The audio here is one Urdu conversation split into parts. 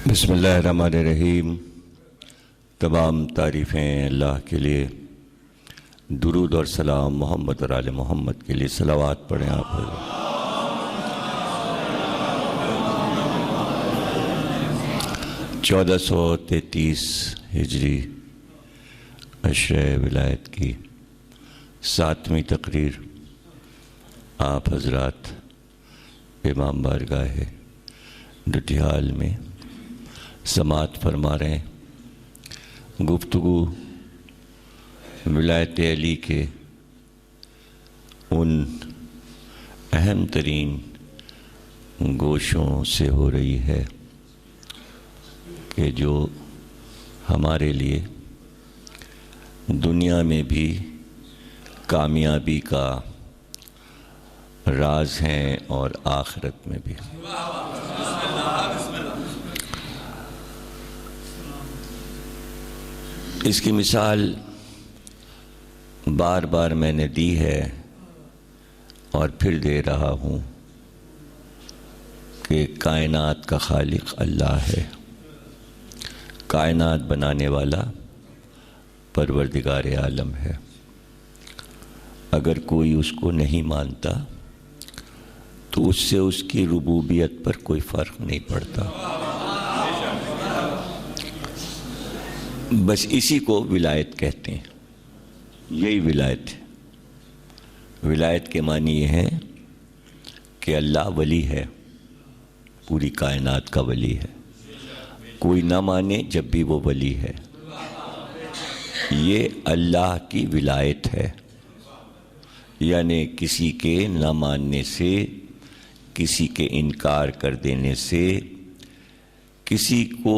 بسم اللہ الرحمن الرحیم۔ تمام تعریفیں اللہ کے لیے، درود اور سلام محمد اور آل محمد کے لیے، صلوات پڑھیں آپ۔ 1433 ہجری عشرہ ولایت کی 7ویں تقریر آپ حضرات امام بارگاہ ڈٹیال میں سماعت فرما رہے ہیں۔ گفتگو ولایت علی کے ان اہم ترین گوشوں سے ہو رہی ہے کہ جو ہمارے لیے دنیا میں بھی کامیابی کا راز ہیں اور آخرت میں بھی۔ اس کی مثال بار بار میں نے دی ہے اور پھر دے رہا ہوں کہ کائنات کا خالق اللہ ہے، کائنات بنانے والا پروردگار عالم ہے۔ اگر کوئی اس کو نہیں مانتا تو اس سے اس کی ربوبیت پر کوئی فرق نہیں پڑتا۔ بس اسی کو ولایت کہتے ہیں، یہی ولایت ہے۔ ولایت کے معنی یہ ہے کہ اللہ ولی ہے، پوری کائنات کا ولی ہے، کوئی نہ مانے جب بھی وہ ولی ہے۔ یہ اللہ کی ولایت ہے، یعنی کسی کے نہ ماننے سے، کسی کے انکار کر دینے سے، کسی کو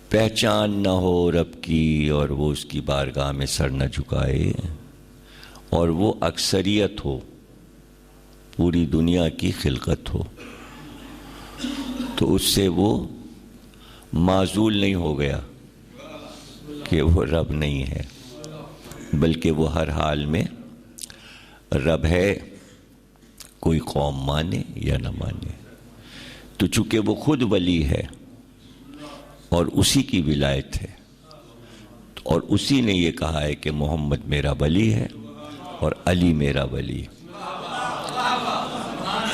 پہچان نہ ہو رب کی اور وہ اس کی بارگاہ میں سر نہ جھکائے، اور وہ اکثریت ہو، پوری دنیا کی خلقت ہو، تو اس سے وہ معزول نہیں ہو گیا کہ وہ رب نہیں ہے، بلکہ وہ ہر حال میں رب ہے، کوئی قوم مانے یا نہ مانے۔ تو چونکہ وہ خود ولی ہے اور اسی کی ولایت ہے، اور اسی نے یہ کہا ہے کہ محمد میرا ولی ہے اور علی میرا ولی ہے،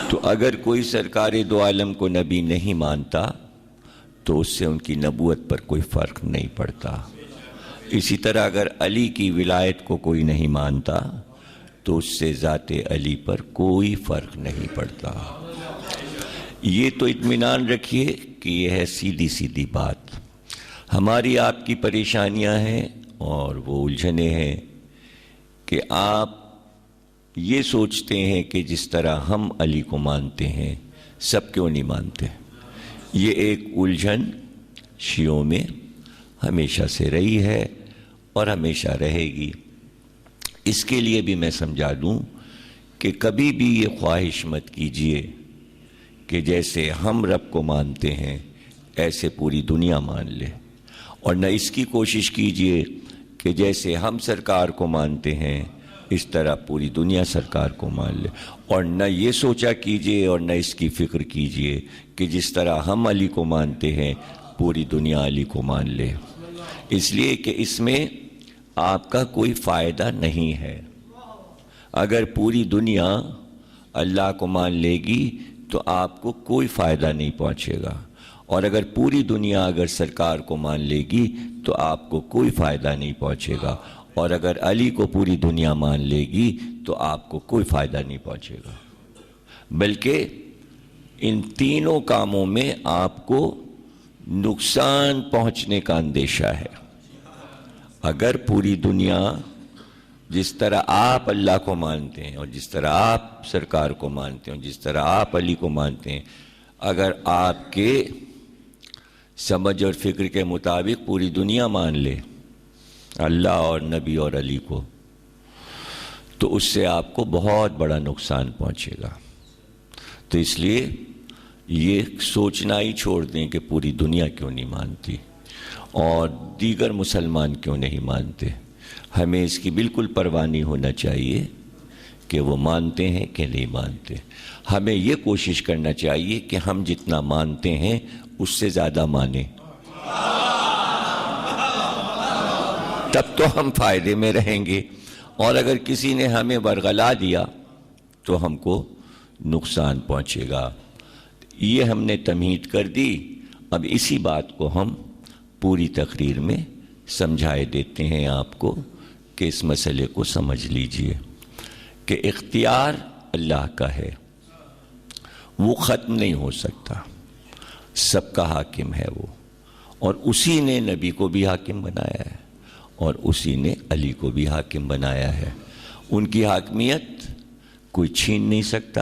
تو اگر کوئی سرکار دو عالم کو نبی نہیں مانتا تو اس سے ان کی نبوت پر کوئی فرق نہیں پڑتا۔ اسی طرح اگر علی کی ولایت کو کوئی نہیں مانتا تو اس سے ذات علی پر کوئی فرق نہیں پڑتا۔ یہ تو اطمینان رکھیے کہ یہ ہے سیدھی سیدھی بات۔ ہماری آپ کی پریشانیاں ہیں اور وہ الجھنیں ہیں کہ آپ یہ سوچتے ہیں کہ جس طرح ہم علی کو مانتے ہیں سب کیوں نہیں مانتے۔ یہ ایک الجھن شیعوں میں ہمیشہ سے رہی ہے اور ہمیشہ رہے گی۔ اس کے لیے بھی میں سمجھا دوں کہ کبھی بھی یہ خواہش مت کیجئے کہ جیسے ہم رب کو مانتے ہیں ایسے پوری دنیا مان لے، اور نہ اس کی کوشش کیجئے کہ جیسے ہم سرکار کو مانتے ہیں اس طرح پوری دنیا سرکار کو مان لے، اور نہ یہ سوچا کیجئے اور نہ اس کی فکر کیجئے کہ جس طرح ہم علی کو مانتے ہیں پوری دنیا علی کو مان لے، اس لیے کہ اس میں آپ کا کوئی فائدہ نہیں ہے۔ اگر پوری دنیا اللہ کو مان لے گی تو آپ کو کوئی فائدہ نہیں پہنچے گا، اور اگر پوری دنیا اگر سرکار کو مان لے گی تو آپ کو کوئی فائدہ نہیں پہنچے گا، اور اگر علی کو پوری دنیا مان لے گی تو آپ کو کوئی فائدہ نہیں پہنچے گا، بلکہ ان تینوں کاموں میں آپ کو نقصان پہنچنے کا اندیشہ ہے۔ اگر پوری دنیا جس طرح آپ اللہ کو مانتے ہیں اور جس طرح آپ سرکار کو مانتے ہیں اور جس طرح آپ علی کو مانتے ہیں، اگر آپ کے سمجھ اور فکر کے مطابق پوری دنیا مان لے اللہ اور نبی اور علی کو، تو اس سے آپ کو بہت بڑا نقصان پہنچے گا۔ تو اس لیے یہ سوچنا ہی چھوڑ دیں کہ پوری دنیا کیوں نہیں مانتی اور دیگر مسلمان کیوں نہیں مانتے۔ ہمیں اس کی بالکل پرواہ نہیں ہونا چاہیے کہ وہ مانتے ہیں کہ نہیں مانتے۔ ہمیں یہ کوشش کرنا چاہیے کہ ہم جتنا مانتے ہیں اس سے زیادہ مانے، تب تو ہم فائدے میں رہیں گے، اور اگر کسی نے ہمیں ورغلا دیا تو ہم کو نقصان پہنچے گا۔ یہ ہم نے تمہید کر دی۔ اب اسی بات کو ہم پوری تقریر میں سمجھائے دیتے ہیں آپ کو کہ اس مسئلے کو سمجھ لیجئے کہ اختیار اللہ کا ہے، وہ ختم نہیں ہو سکتا، سب کا حاکم ہے وہ، اور اسی نے نبی کو بھی حاکم بنایا ہے اور اسی نے علی کو بھی حاکم بنایا ہے۔ ان کی حاکمیت کوئی چھین نہیں سکتا،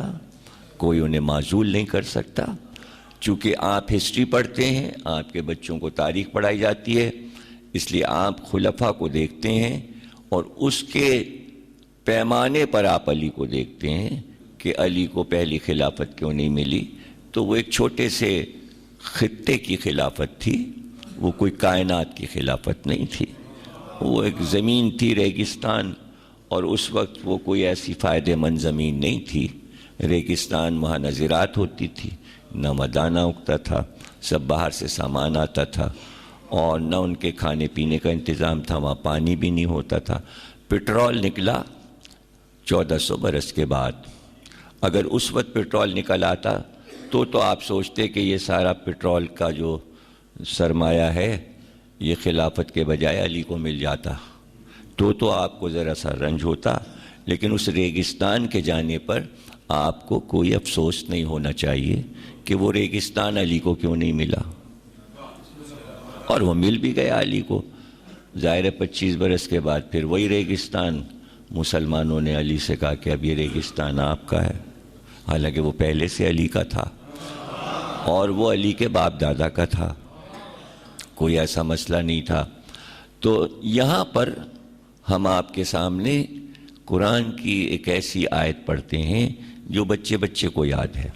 کوئی انہیں معزول نہیں کر سکتا۔ چونکہ آپ ہسٹری پڑھتے ہیں، آپ کے بچوں کو تاریخ پڑھائی جاتی ہے، اس لیے آپ خلفاء کو دیکھتے ہیں اور اس کے پیمانے پر آپ علی کو دیکھتے ہیں کہ علی کو پہلی خلافت کیوں نہیں ملی۔ تو وہ ایک چھوٹے سے خطے کی خلافت تھی، وہ کوئی کائنات کی خلافت نہیں تھی، وہ ایک زمین تھی، ریگستان، اور اس وقت وہ کوئی ایسی فائدہ مند زمین نہیں تھی۔ ریگستان، وہاں نہ زراعت ہوتی تھی، نہ مدانہ اگتا تھا، سب باہر سے سامان آتا تھا، اور نہ ان کے کھانے پینے کا انتظام تھا، وہاں پانی بھی نہیں ہوتا تھا۔ پٹرول نکلا 1400 برس کے بعد۔ اگر اس وقت پٹرول نکل آتا تو آپ سوچتے کہ یہ سارا پٹرول کا جو سرمایہ ہے یہ خلافت کے بجائے علی کو مل جاتا، تو آپ کو ذرا سا رنج ہوتا، لیکن اس ریگستان کے جانے پر آپ کو کوئی افسوس نہیں ہونا چاہیے کہ وہ ریگستان علی کو کیوں نہیں ملا، اور وہ مل بھی گیا علی کو۔ ظاہر 25 برس کے بعد پھر وہی ریگستان، مسلمانوں نے علی سے کہا کہ اب یہ ریگستان آپ کا ہے، حالانکہ وہ پہلے سے علی کا تھا اور وہ علی کے باپ دادا کا تھا، کوئی ایسا مسئلہ نہیں تھا۔ تو یہاں پر ہم آپ کے سامنے قرآن کی ایک ایسی آیت پڑھتے ہیں جو بچے کو یاد ہے۔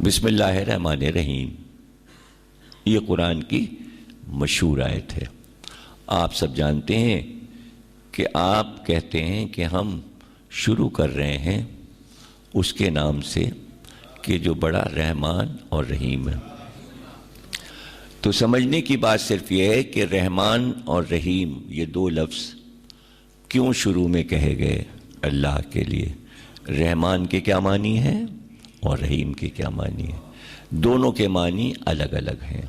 بسم اللہ الرحمن الرحیم، یہ قرآن کی مشہور آیت ہے۔ آپ سب جانتے ہیں کہ آپ کہتے ہیں کہ ہم شروع کر رہے ہیں اس کے نام سے کہ جو بڑا رحمان اور رحیم ہے۔ تو سمجھنے کی بات صرف یہ ہے کہ رحمان اور رحیم یہ دو لفظ کیوں شروع میں کہے گئے اللہ کے لیے؟ رحمان کے کیا معنی ہیں اور رحیم کے کیا معنی ہیں؟ دونوں کے معنی الگ الگ ہیں۔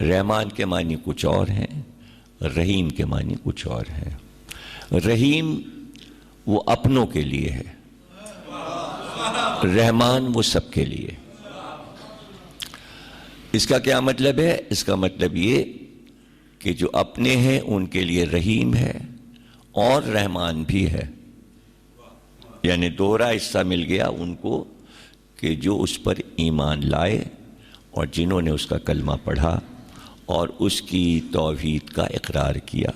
رحمان کے معنی کچھ اور ہیں، رحیم کے معنی کچھ اور ہیں۔ رحیم وہ اپنوں کے لیے ہے، رحمان وہ سب کے لیے۔ اس کا کیا مطلب ہے؟ اس کا مطلب یہ کہ جو اپنے ہیں ان کے لیے رحیم ہے اور رحمان بھی ہے، یعنی دوہرا حصہ مل گیا ان کو کہ جو اس پر ایمان لائے اور جنہوں نے اس کا کلمہ پڑھا اور اس کی توحید کا اقرار کیا،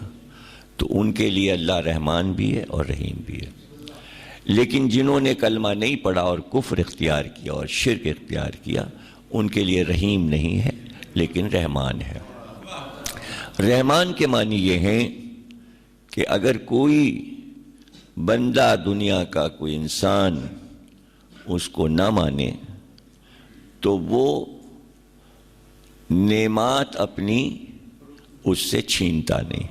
تو ان کے لیے اللہ رحمان بھی ہے اور رحیم بھی ہے۔ لیکن جنہوں نے کلمہ نہیں پڑھا اور کفر اختیار کیا اور شرک اختیار کیا، ان کے لیے رحیم نہیں ہے لیکن رحمان ہے۔ رحمان کے معنی یہ ہیں کہ اگر کوئی بندہ دنیا کا کوئی انسان اس کو نہ مانے تو وہ نعمات اپنی اس سے چھینتا نہیں،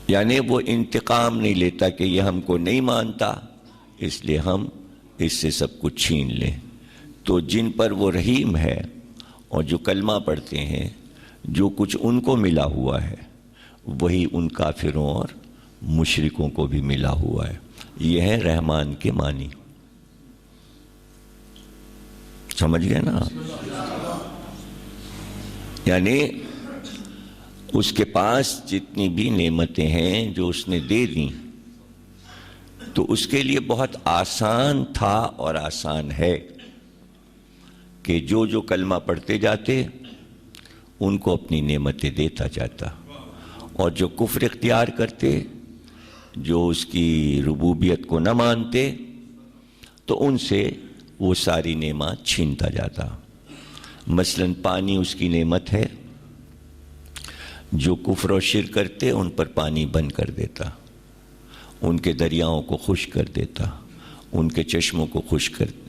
یعنی وہ انتقام نہیں لیتا کہ یہ ہم کو نہیں مانتا اس لیے ہم اس سے سب کچھ چھین لیں۔ تو جن پر وہ رحیم ہے اور جو کلمہ پڑھتے ہیں، جو کچھ ان کو ملا ہوا ہے وہی ان کافروں اور مشرکوں کو بھی ملا ہوا ہے۔ یہ ہے رحمان کے معنی، سمجھ گئے نا؟ یعنی اس کے پاس جتنی بھی نعمتیں ہیں جو اس نے دے دیں تو اس کے لیے بہت آسان تھا اور آسان ہے کہ جو جو کلمہ پڑھتے جاتے ان کو اپنی نعمتیں دیتا جاتا، اور جو کفر اختیار کرتے، جو اس کی ربوبیت کو نہ مانتے، تو ان سے وہ ساری نعمت چھینتا جاتا۔ مثلا پانی اس کی نعمت ہے، جو کفر و شرک کرتے ان پر پانی بند کر دیتا، ان کے دریاؤں کو خشک کر دیتا، ان کے چشموں کو خشک کر دیتا۔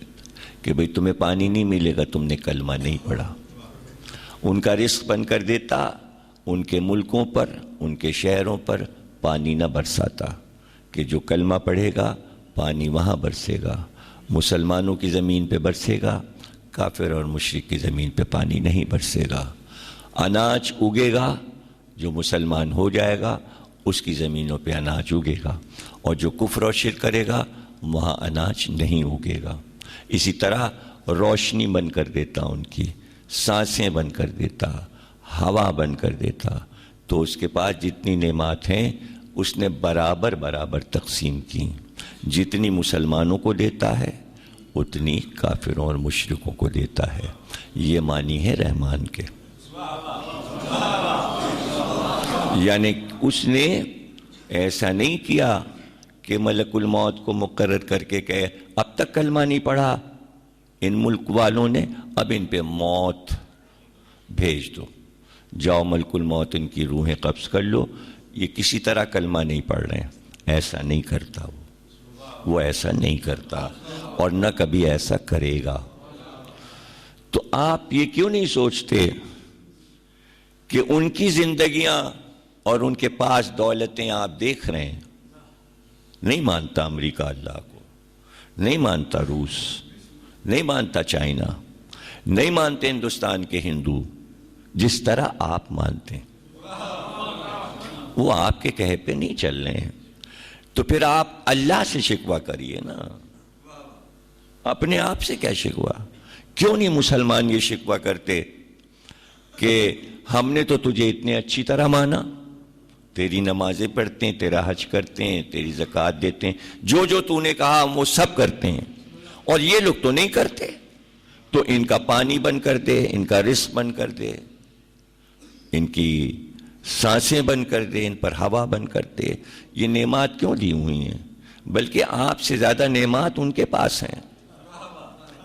کہ بھئی تمہیں پانی نہیں ملے گا، تم نے کلمہ نہیں پڑھا۔ ان کا رزق بند کر دیتا، ان کے ملکوں پر، ان کے شہروں پر پانی نہ برساتا، کہ جو کلمہ پڑھے گا پانی وہاں برسے گا۔ مسلمانوں کی زمین پہ برسے گا، کافر اور مشرک کی زمین پہ پانی نہیں برسے گا۔ اناج اگے گا، جو مسلمان ہو جائے گا اس کی زمینوں پہ اناج اگے گا، اور جو کفر و شرک کرے گا وہاں اناج نہیں اگے گا۔ اسی طرح روشنی بند کر دیتا، ان کی سانسیں بند کر دیتا، ہوا بند کر دیتا، تو اس کے پاس جتنی نعمات ہیں اس نے برابر برابر تقسیم کی۔ جتنی مسلمانوں کو دیتا ہے اتنی کافروں اور مشرکوں کو دیتا ہے۔ یہ معنی ہے رحمان کے، یعنی اس نے ایسا نہیں کیا کہ ملک الموت کو مقرر کر کے کہے اب تک کلمہ نہیں پڑھا ان ملک والوں نے، اب ان پہ موت بھیج دو، جاؤ ملک الموت ان کی روحیں قبض کر لو، یہ کسی طرح کلمہ نہیں پڑھ رہے ہیں۔ ایسا نہیں کرتا وہ ایسا نہیں کرتا، اور نہ کبھی ایسا کرے گا۔ تو آپ یہ کیوں نہیں سوچتے کہ ان کی زندگیاں اور ان کے پاس دولتیں آپ دیکھ رہے ہیں؟ نہیں مانتا امریکہ اللہ کو، نہیں مانتا روس، نہیں مانتا چائنا، نہیں مانتے ہندوستان کے ہندو جس طرح آپ مانتے ہیں۔ وہ آپ کے کہے پہ نہیں چل رہے ہیں، تو پھر آپ اللہ سے شکوہ کریے نا، اپنے آپ سے کیا شکوہ؟ کیوں نہیں مسلمان یہ شکوہ کرتے کہ ہم نے تو تجھے اتنے اچھی طرح مانا، تیری نمازیں پڑھتے ہیں، تیرا حج کرتے ہیں، تیری زکوٰۃ دیتے ہیں، جو جو تو نے کہا ہم وہ سب کرتے ہیں، اور یہ لوگ تو نہیں کرتے، تو ان کا پانی بند کر دے، ان کا رزق بند کر دے، ان کی سانسیں بند کر دے، ان پر ہوا بند کر دے۔ یہ نعمات کیوں دی ہوئی ہیں؟ بلکہ آپ سے زیادہ نعمات ان کے پاس ہیں۔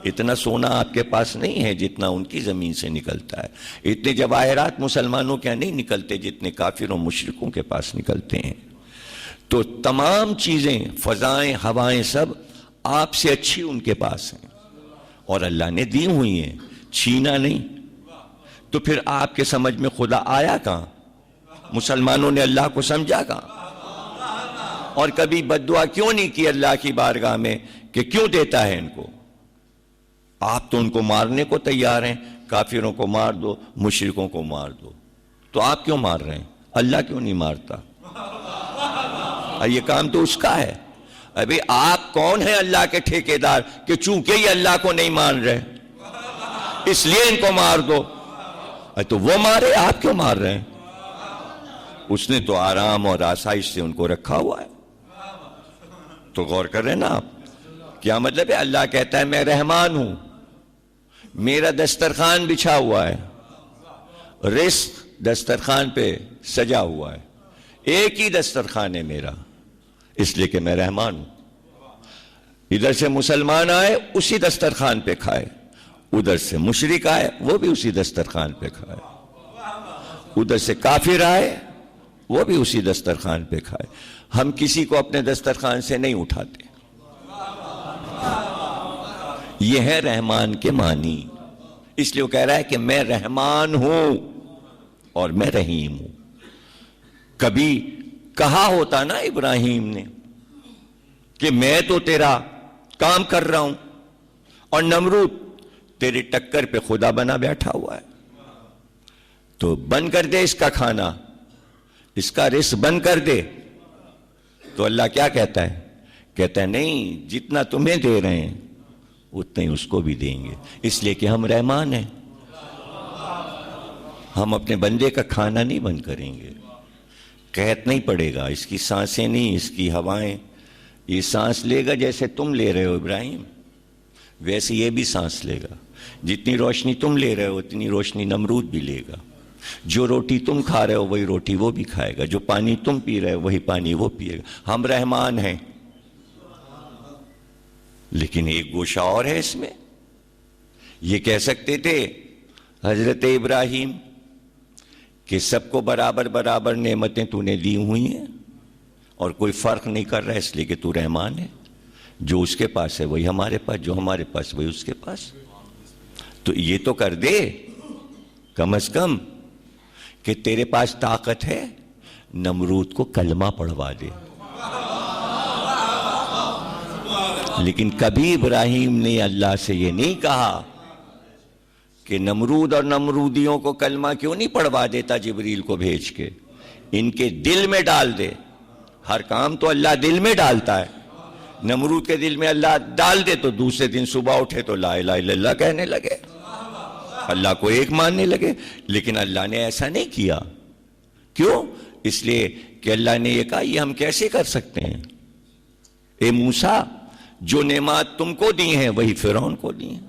اتنا سونا آپ کے پاس نہیں ہے جتنا ان کی زمین سے نکلتا ہے، اتنے جواہرات مسلمانوں کے نہیں نکلتے جتنے کافروں مشرکوں کے پاس نکلتے ہیں۔ تو تمام چیزیں، فضائیں، ہوائیں، سب آپ سے اچھی ان کے پاس ہیں، اور اللہ نے دی ہوئی ہیں، چھینا نہیں۔ تو پھر آپ کے سمجھ میں خدا آیا کہاں؟ مسلمانوں نے اللہ کو سمجھا کہاں؟ اور کبھی بد دعا کیوں نہیں کی اللہ کی بارگاہ میں کہ کیوں دیتا ہے ان کو؟ آپ تو ان کو مارنے کو تیار ہیں، کافروں کو مار دو، مشرکوں کو مار دو، تو آپ کیوں مار رہے ہیں؟ اللہ کیوں نہیں مارتا؟ یہ کام تو اس کا ہے۔ ابھی آپ کون ہیں اللہ کے ٹھیکیدار کہ چونکہ یہ اللہ کو نہیں مان رہے اس لیے ان کو مار دو؟ تو وہ مارے، آپ کیوں مار رہے ہیں؟ اس نے تو آرام اور آسائش سے ان کو رکھا ہوا ہے۔ تو غور کر رہے ہیں نا آپ؟ کیا مطلب ہے؟ اللہ کہتا ہے میں رحمان ہوں، میرا دسترخوان بچھا ہوا ہے، رزق دسترخوان پہ سجا ہوا ہے، ایک ہی دسترخوان ہے میرا، اس لیے کہ میں رحمان ہوں۔ ادھر سے مسلمان آئے اسی دسترخوان پہ کھائے، ادھر سے مشرک آئے وہ بھی اسی دسترخوان پہ کھائے، ادھر سے کافر آئے وہ بھی اسی دسترخوان پہ کھائے۔ ہم کسی کو اپنے دسترخوان سے نہیں اٹھاتے۔ یہ ہے رحمان کے معنی۔ اس لیے وہ کہہ رہا ہے کہ میں رحمان ہوں اور میں رحیم ہوں۔ کبھی کہا ہوتا نا ابراہیم نے کہ میں تو تیرا کام کر رہا ہوں، اور نمرود تیرے ٹکر پہ خدا بنا بیٹھا ہوا ہے، تو بند کر دے اس کا کھانا، اس کا رزق بند کر دے۔ تو اللہ کیا کہتا ہے؟ کہتا ہے نہیں، جتنا تمہیں دے رہے ہیں اتنا ہی اس کو بھی دیں گے، اس لیے کہ ہم رحمان ہیں۔ ہم اپنے بندے کا کھانا نہیں بند کریں گے، قحط نہیں پڑے گا، اس کی سانسیں نہیں، اس کی ہوائیں، یہ سانس لے گا جیسے تم لے رہے ہو ابراہیم، ویسے یہ بھی سانس لے گا۔ جتنی روشنی تم لے رہے ہو اتنی روشنی نمرود بھی لے گا۔ جو روٹی تم کھا رہے ہو وہی روٹی وہ بھی کھائے گا، جو پانی تم پی رہے ہو وہی پانی وہ پیے گا۔ ہم رحمان ہیں، لیکن ایک گوشہ اور ہے اس میں۔ یہ کہہ سکتے تھے حضرت ابراہیم کہ سب کو برابر برابر نعمتیں تو نے دی ہوئی ہیں اور کوئی فرق نہیں کر رہا ہے اس لیے کہ تو رحمان ہے، جو اس کے پاس ہے وہی ہمارے پاس، جو ہمارے پاس وہی اس کے پاس. تو یہ تو کر دے کم از کم کہ تیرے پاس طاقت ہے، نمرود کو کلمہ پڑھوا دے. لیکن کبھی ابراہیم نے اللہ سے یہ نہیں کہا کہ نمرود اور نمرودیوں کو کلمہ کیوں نہیں پڑھوا دیتا جبریل کو بھیج کے، ان کے دل میں ڈال دے. ہر کام تو اللہ دل میں ڈالتا ہے. نمرود کے دل میں اللہ ڈال دے تو دوسرے دن صبح اٹھے تو لا الہ الا اللہ کہنے لگے، اللہ کو ایک ماننے لگے. لیکن اللہ نے ایسا نہیں کیا. کیوں؟ اس لیے کہ اللہ نے یہ کہا یہ ہم کیسے کر سکتے ہیں؟ اے موسیٰ، جو نعمات تم کو دی ہیں وہی فرعون کو دی ہیں،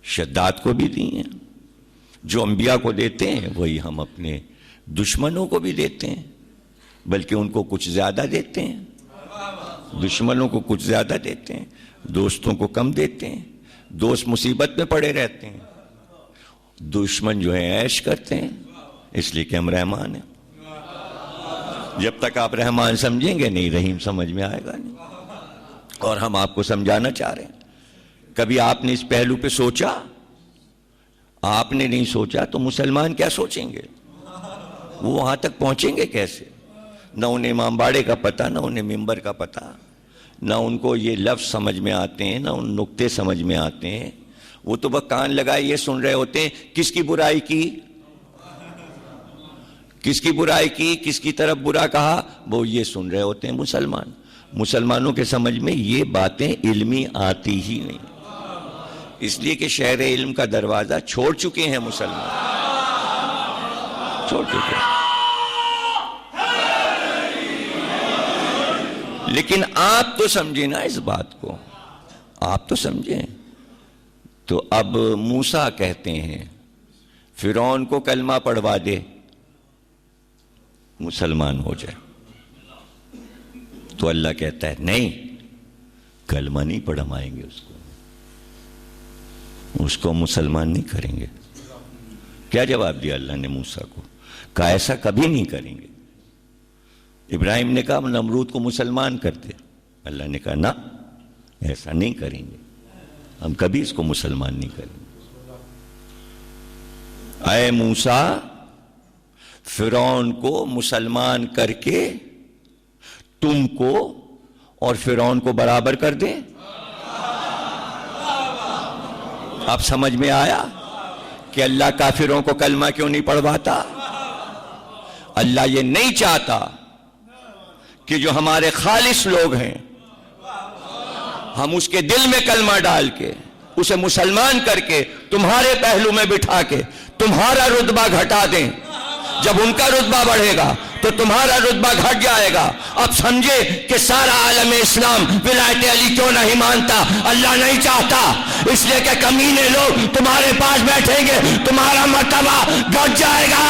شداد کو بھی دی ہیں. جو انبیاء کو دیتے ہیں وہی ہم اپنے دشمنوں کو بھی دیتے ہیں، بلکہ ان کو کچھ زیادہ دیتے ہیں. دشمنوں کو کچھ زیادہ دیتے ہیں، دوستوں کو کم دیتے ہیں. دوست مصیبت میں پڑے رہتے ہیں، دشمن جو ہیں عیش کرتے ہیں. اس لیے کہ ہم رحمان ہیں. جب تک آپ رحمان سمجھیں گے نہیں، رحیم سمجھ میں آئے گا نہیں. اور ہم آپ کو سمجھانا چاہ رہے ہیں. کبھی آپ نے اس پہلو پہ سوچا؟ آپ نے نہیں سوچا تو مسلمان کیا سوچیں گے؟ وہ وہاں تک پہنچیں گے کیسے؟ نہ انہیں امام باڑے کا پتہ، نہ انہیں ممبر کا پتہ، نہ ان کو یہ لفظ سمجھ میں آتے ہیں، نہ ان نقطے سمجھ میں آتے ہیں. وہ تو بس کان لگائے یہ سن رہے ہوتے ہیں کس کی برائی کی، کس کی برائی کی، کس کی طرف برا کہا، وہ یہ سن رہے ہوتے ہیں. مسلمانوں کے سمجھ میں یہ باتیں علمی آتی ہی نہیں، اس لیے کہ شہر علم کا دروازہ چھوڑ چکے ہیں مسلمان، چھوڑ چکے ہیں. لیکن آپ تو سمجھیں نا اس بات کو، آپ تو سمجھیں. تو اب موسیٰ کہتے ہیں فرعون کو کلمہ پڑھوا دے، مسلمان ہو جائے. تو اللہ کہتا ہے نہیں، کلمہ نہیں پڑھوائیں گے اس کو مسلمان نہیں کریں گے. کیا جواب دیا اللہ نے موسیٰ کو؟ کہا ایسا کبھی نہیں کریں گے. ابراہیم نے کہا نمرود کو مسلمان کر دے. اللہ نے کہا نہ، ایسا نہیں کریں گے، ہم کبھی اس کو مسلمان نہیں کریں گے. اے موسیٰ، فرعون کو مسلمان کر کے تم کو اور فرعون کو برابر کر دیں. اب سمجھ میں آیا کہ اللہ کافروں کو کلمہ کیوں نہیں پڑھواتا؟ اللہ یہ نہیں چاہتا کہ جو ہمارے خالص لوگ ہیں ہم اس کے دل میں کلمہ ڈال کے اسے مسلمان کر کے تمہارے پہلو میں بٹھا کے تمہارا رتبہ گھٹا دیں. جب ان کا رتبہ بڑھے گا تو تمہارا رتبہ گھٹ جائے گا. اب سمجھے کہ سارا عالم اسلام ولایت علی کیوں نہیں مانتا؟ اللہ نہیں چاہتا، اس لیے کہ کمینے لوگ تمہارے پاس بیٹھیں گے، تمہارا مرتبہ گھٹ جائے گا.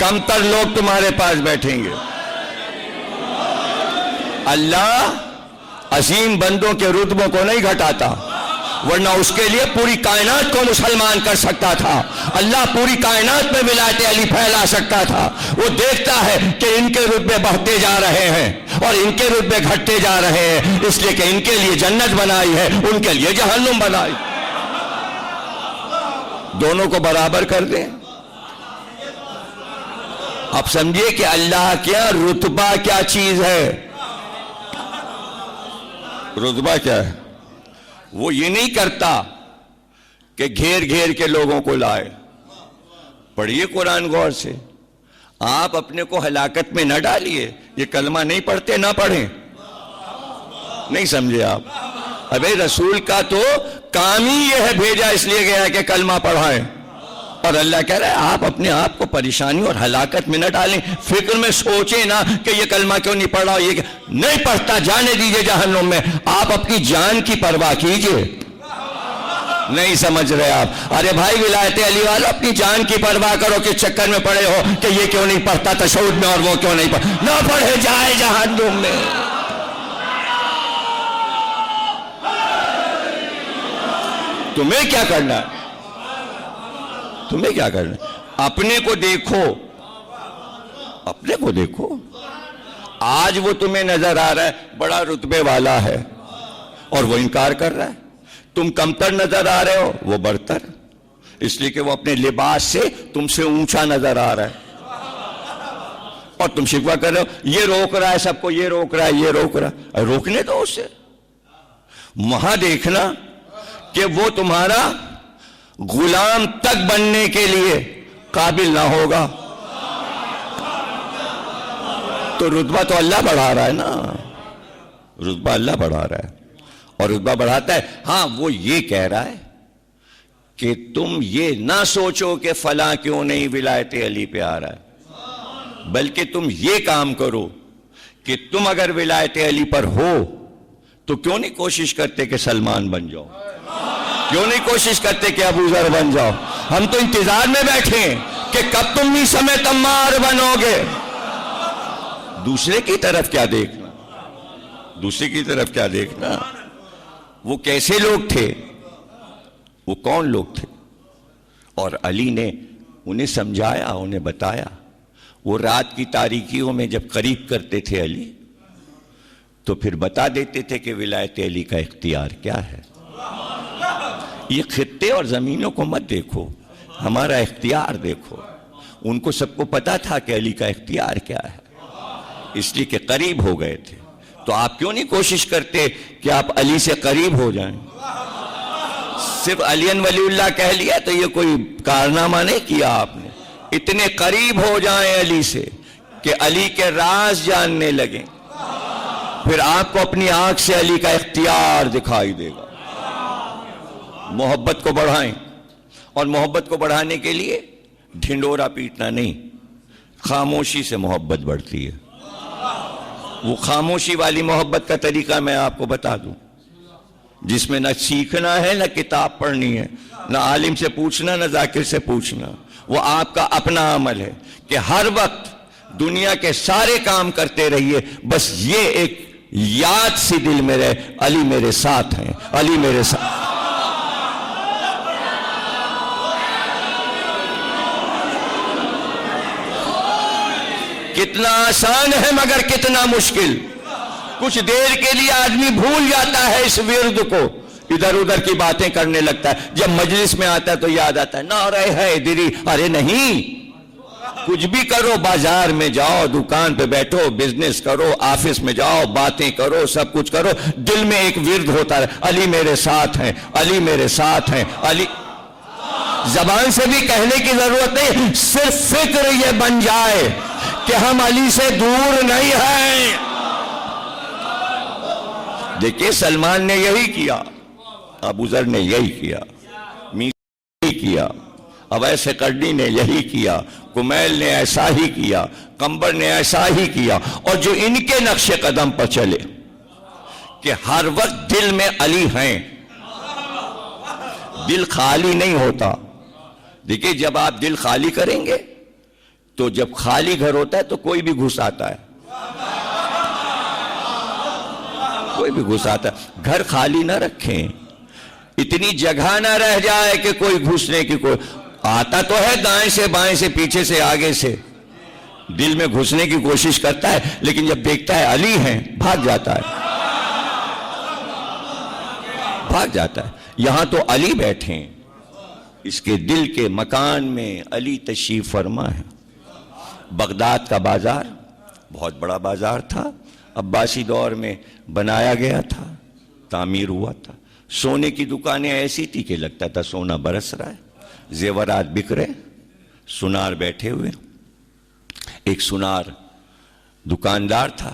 کم تر لوگ تمہارے پاس بیٹھیں گے. اللہ عظیم بندوں کے رتبوں کو نہیں گھٹاتا، ورنہ اس کے لیے پوری کائنات کو مسلمان کر سکتا تھا. اللہ پوری کائنات میں ولایت علی پھیلا سکتا تھا. وہ دیکھتا ہے کہ ان کے رتبے بڑھتے جا رہے ہیں اور ان کے رتبے گھٹتے جا رہے ہیں، اس لیے کہ ان کے لیے جنت بنائی ہے، ان کے لیے جہنم بنائی. دونوں کو برابر کر دیں. اب سمجھیے کہ اللہ کیا رتبہ کیا چیز ہے. رتبہ کیا ہے؟ وہ یہ نہیں کرتا کہ گھیر گھیر کے لوگوں کو لائے. پڑھیے قرآن غور سے. آپ اپنے کو ہلاکت میں نہ ڈالیے. یہ کلمہ نہیں پڑھتے نہ پڑھیں. نہیں سمجھے آپ؟ ابے رسول کا تو کام ہی یہ ہے، بھیجا اس لیے گیا کہ کلمہ پڑھائیں. اور اللہ کہہ رہا ہے آپ اپنے آپ کو پریشانی اور ہلاکت میں نہ ڈالیں. فکر میں سوچیں نہ کہ یہ کلمہ کیوں نہیں پڑھ رہا، یہ نہیں پڑھتا جانے دیجئے جہنم میں. آپ اپنی جان کی پرواہ کیجئے. نہیں سمجھ رہے آپ؟ ارے بھائی ولایت علی والو، اپنی جان کی پرواہ کرو. کس چکر میں پڑے ہو کہ یہ کیوں نہیں پڑھتا تشہد میں اور وہ کیوں نہیں پڑھتا؟ نہ پڑھے جائے جہنم میں. تمہیں کیا کرنا ہے؟ تمہیں کیا کرنا ہے؟ اپنے کو دیکھو، اپنے کو دیکھو. آج وہ تمہیں نظر آ رہا ہے بڑا رتبے والا ہے اور وہ انکار کر رہا ہے. تم کمتر نظر آ رہے ہو، وہ برتر، اس لیے کہ وہ اپنے لباس سے تم سے اونچا نظر آ رہا ہے اور تم شکوہ کر رہے ہو یہ روک رہا ہے سب کو، یہ روک رہا ہے، یہ روک رہا ہے. روکنے دو اسے. وہاں دیکھنا کہ وہ تمہارا غلام تک بننے کے لیے قابل نہ ہوگا تو رتبہ تو اللہ بڑھا رہا ہے نا، رتبہ اللہ بڑھا رہا ہے. اور رتبہ بڑھاتا ہے. ہاں وہ یہ کہہ رہا ہے کہ تم یہ نہ سوچو کہ فلاں کیوں نہیں ولایت علی پہ آ رہا ہے، بلکہ تم یہ کام کرو کہ تم اگر ولایت علی پر ہو تو کیوں نہیں کوشش کرتے کہ سلمان بن جاؤ، کیوں نہیں کوشش کرتے کہ ابو ذر بن جاؤ. ہم تو انتظار میں بیٹھے ہیں کہ کب تم بھی سمیت عمار بنو گے. دوسرے کی طرف کیا دیکھنا، دوسرے کی طرف کیا دیکھنا. وہ کیسے لوگ تھے، وہ کون لوگ تھے؟ اور علی نے انہیں سمجھایا، انہیں بتایا. وہ رات کی تاریکیوں میں جب قریب کرتے تھے علی تو پھر بتا دیتے تھے کہ ولایت علی کا اختیار کیا ہے. یہ خطے اور زمینوں کو مت دیکھو، ہمارا اختیار دیکھو. ان کو سب کو پتا تھا کہ علی کا اختیار کیا ہے، اس لیے کہ قریب ہو گئے تھے. تو آپ کیوں نہیں کوشش کرتے کہ آپ علی سے قریب ہو جائیں؟ صرف علی ولی اللہ کہہ لیا تو یہ کوئی کارنامہ نہیں کیا آپ نے. اتنے قریب ہو جائیں علی سے کہ علی کے راز جاننے لگیں، پھر آپ کو اپنی آنکھ سے علی کا اختیار دکھائی دے گا. محبت کو بڑھائیں، اور محبت کو بڑھانے کے لیے ڈھنڈورا پیٹنا نہیں، خاموشی سے محبت بڑھتی ہے. وہ خاموشی والی محبت کا طریقہ میں آپ کو بتا دوں، جس میں نہ سیکھنا ہے، نہ کتاب پڑھنی ہے، نہ عالم سے پوچھنا، نہ ذاکر سے پوچھنا. وہ آپ کا اپنا عمل ہے کہ ہر وقت دنیا کے سارے کام کرتے رہیے، بس یہ ایک یاد سی دل میں رہے، علی میرے ساتھ ہیں، علی میرے ساتھ. کتنا آسان ہے مگر کتنا مشکل. کچھ دیر کے لیے آدمی بھول جاتا ہے اس ورد کو، ادھر ادھر کی باتیں کرنے لگتا ہے. جب مجلس میں آتا ہے تو یاد آتا ہے نعرہ حیدری. ارے نہیں، کچھ بھی کرو، بازار میں جاؤ، دکان پہ بیٹھو، بزنس کرو، آفس میں جاؤ، باتیں کرو، سب کچھ کرو، دل میں ایک ورد ہوتا ہے، علی میرے ساتھ ہیں، علی میرے ساتھ ہیں، علی. زبان سے بھی کہنے کی ضرورت نہیں، صرف فکر یہ بن جائے کہ ہم علی سے دور نہیں ہیں. دیکھیے سلمان نے یہی کیا، ابو ذر نے یہی کیا، یہی کیا، اویس قرنی نے یہی کیا، کمیل نے ایسا ہی کیا، قمبر نے ایسا ہی کیا. اور جو ان کے نقش قدم پر چلے کہ ہر وقت دل میں علی ہیں، دل خالی نہیں ہوتا. دیکھیے جب آپ دل خالی کریں گے تو جب خالی گھر ہوتا ہے تو کوئی بھی گھس آتا ہے، کوئی بھی گھس آتا ہے. گھر خالی نہ رکھیں، اتنی جگہ نہ رہ جائے کہ کوئی گھسنے کی، کوئی آتا تو ہے دائیں سے بائیں سے پیچھے سے آگے سے، دل میں گھسنے کی کوشش کرتا ہے، لیکن جب دیکھتا ہے علی ہیں بھاگ جاتا ہے، بھاگ جاتا ہے. یہاں تو علی بیٹھے ہیں، اس کے دل کے مکان میں علی تشریف فرما ہے. بغداد کا بازار بہت بڑا بازار تھا، عباسی دور میں بنایا گیا تھا، تعمیر ہوا تھا. سونے کی دکانیں ایسی تھی کہ لگتا تھا سونا برس رہا ہے، زیورات بک رہے، سنار بیٹھے ہوئے. ایک سنار دکاندار تھا،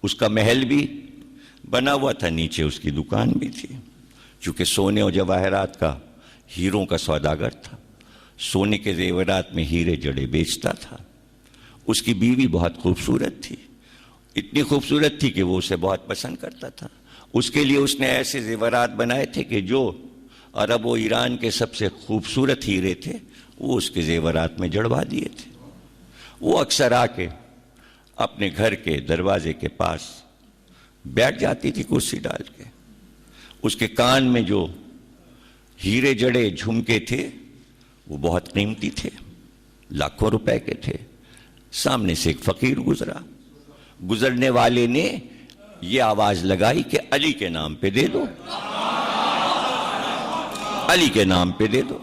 اس کا محل بھی بنا ہوا تھا، نیچے اس کی دکان بھی تھی. چونکہ سونے اور جواہرات کا، ہیروں کا سوداگر تھا، سونے کے زیورات میں ہیرے جڑے بیچتا تھا. اس کی بیوی بہت خوبصورت تھی، اتنی خوبصورت تھی کہ وہ اسے بہت پسند کرتا تھا. اس کے لیے اس نے ایسے زیورات بنائے تھے کہ جو عرب و ایران کے سب سے خوبصورت ہیرے تھے وہ اس کے زیورات میں جڑوا دیے تھے. وہ اکثر آ کے اپنے گھر کے دروازے کے پاس بیٹھ جاتی تھی کرسی ڈال کے. اس کے کان میں جو ہیرے جڑے جھمکے تھے وہ بہت قیمتی تھے، لاکھوں روپے کے تھے. سامنے سے ایک فقیر گزرا. گزرنے والے نے یہ آواز لگائی کہ علی کے نام پہ دے دو, علی کے نام پہ دے دو.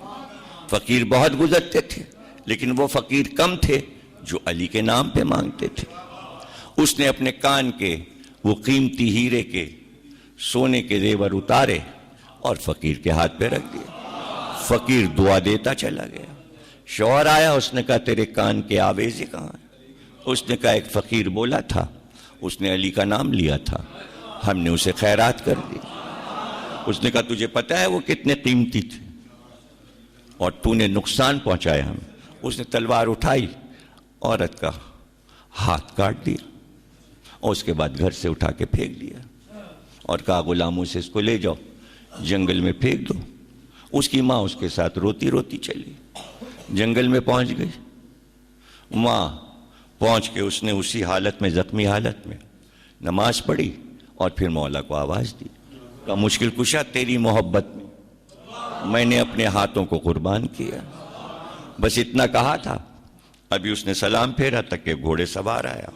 فقیر بہت گزرتے تھے لیکن وہ فقیر کم تھے جو علی کے نام پہ مانگتے تھے. اس نے اپنے کان کے وہ قیمتی ہیرے کے سونے کے زیور اتارے اور فقیر کے ہاتھ پہ رکھ دیا. فقیر دعا دیتا چلا گیا. شوہر آیا, اس نے کہا تیرے کان کے آویزے کہاں ہیں؟ اس نے کہا ایک فقیر بولا تھا, اس نے علی کا نام لیا تھا, ہم نے اسے خیرات کر دی. اس نے کہا تجھے پتہ ہے وہ کتنے قیمتی تھے اور تو نے نقصان پہنچایا ہمیں. اس نے تلوار اٹھائی, عورت کا ہاتھ کاٹ دیا اور اس کے بعد گھر سے اٹھا کے پھینک دیا اور کہا غلاموں سے اس کو لے جاؤ, جنگل میں پھینک دو. اس کی ماں اس کے ساتھ روتی روتی چلی. جنگل میں پہنچ گئی. ماں پہنچ کے اس نے اسی حالت میں, زخمی حالت میں نماز پڑھی اور پھر مولا کو آواز دی, کہا مشکل کشا تیری محبت میں نے اپنے ہاتھوں کو قربان کیا. بس اتنا کہا تھا. ابھی اس نے سلام پھیرا تک کہ گھوڑے سوار آیا,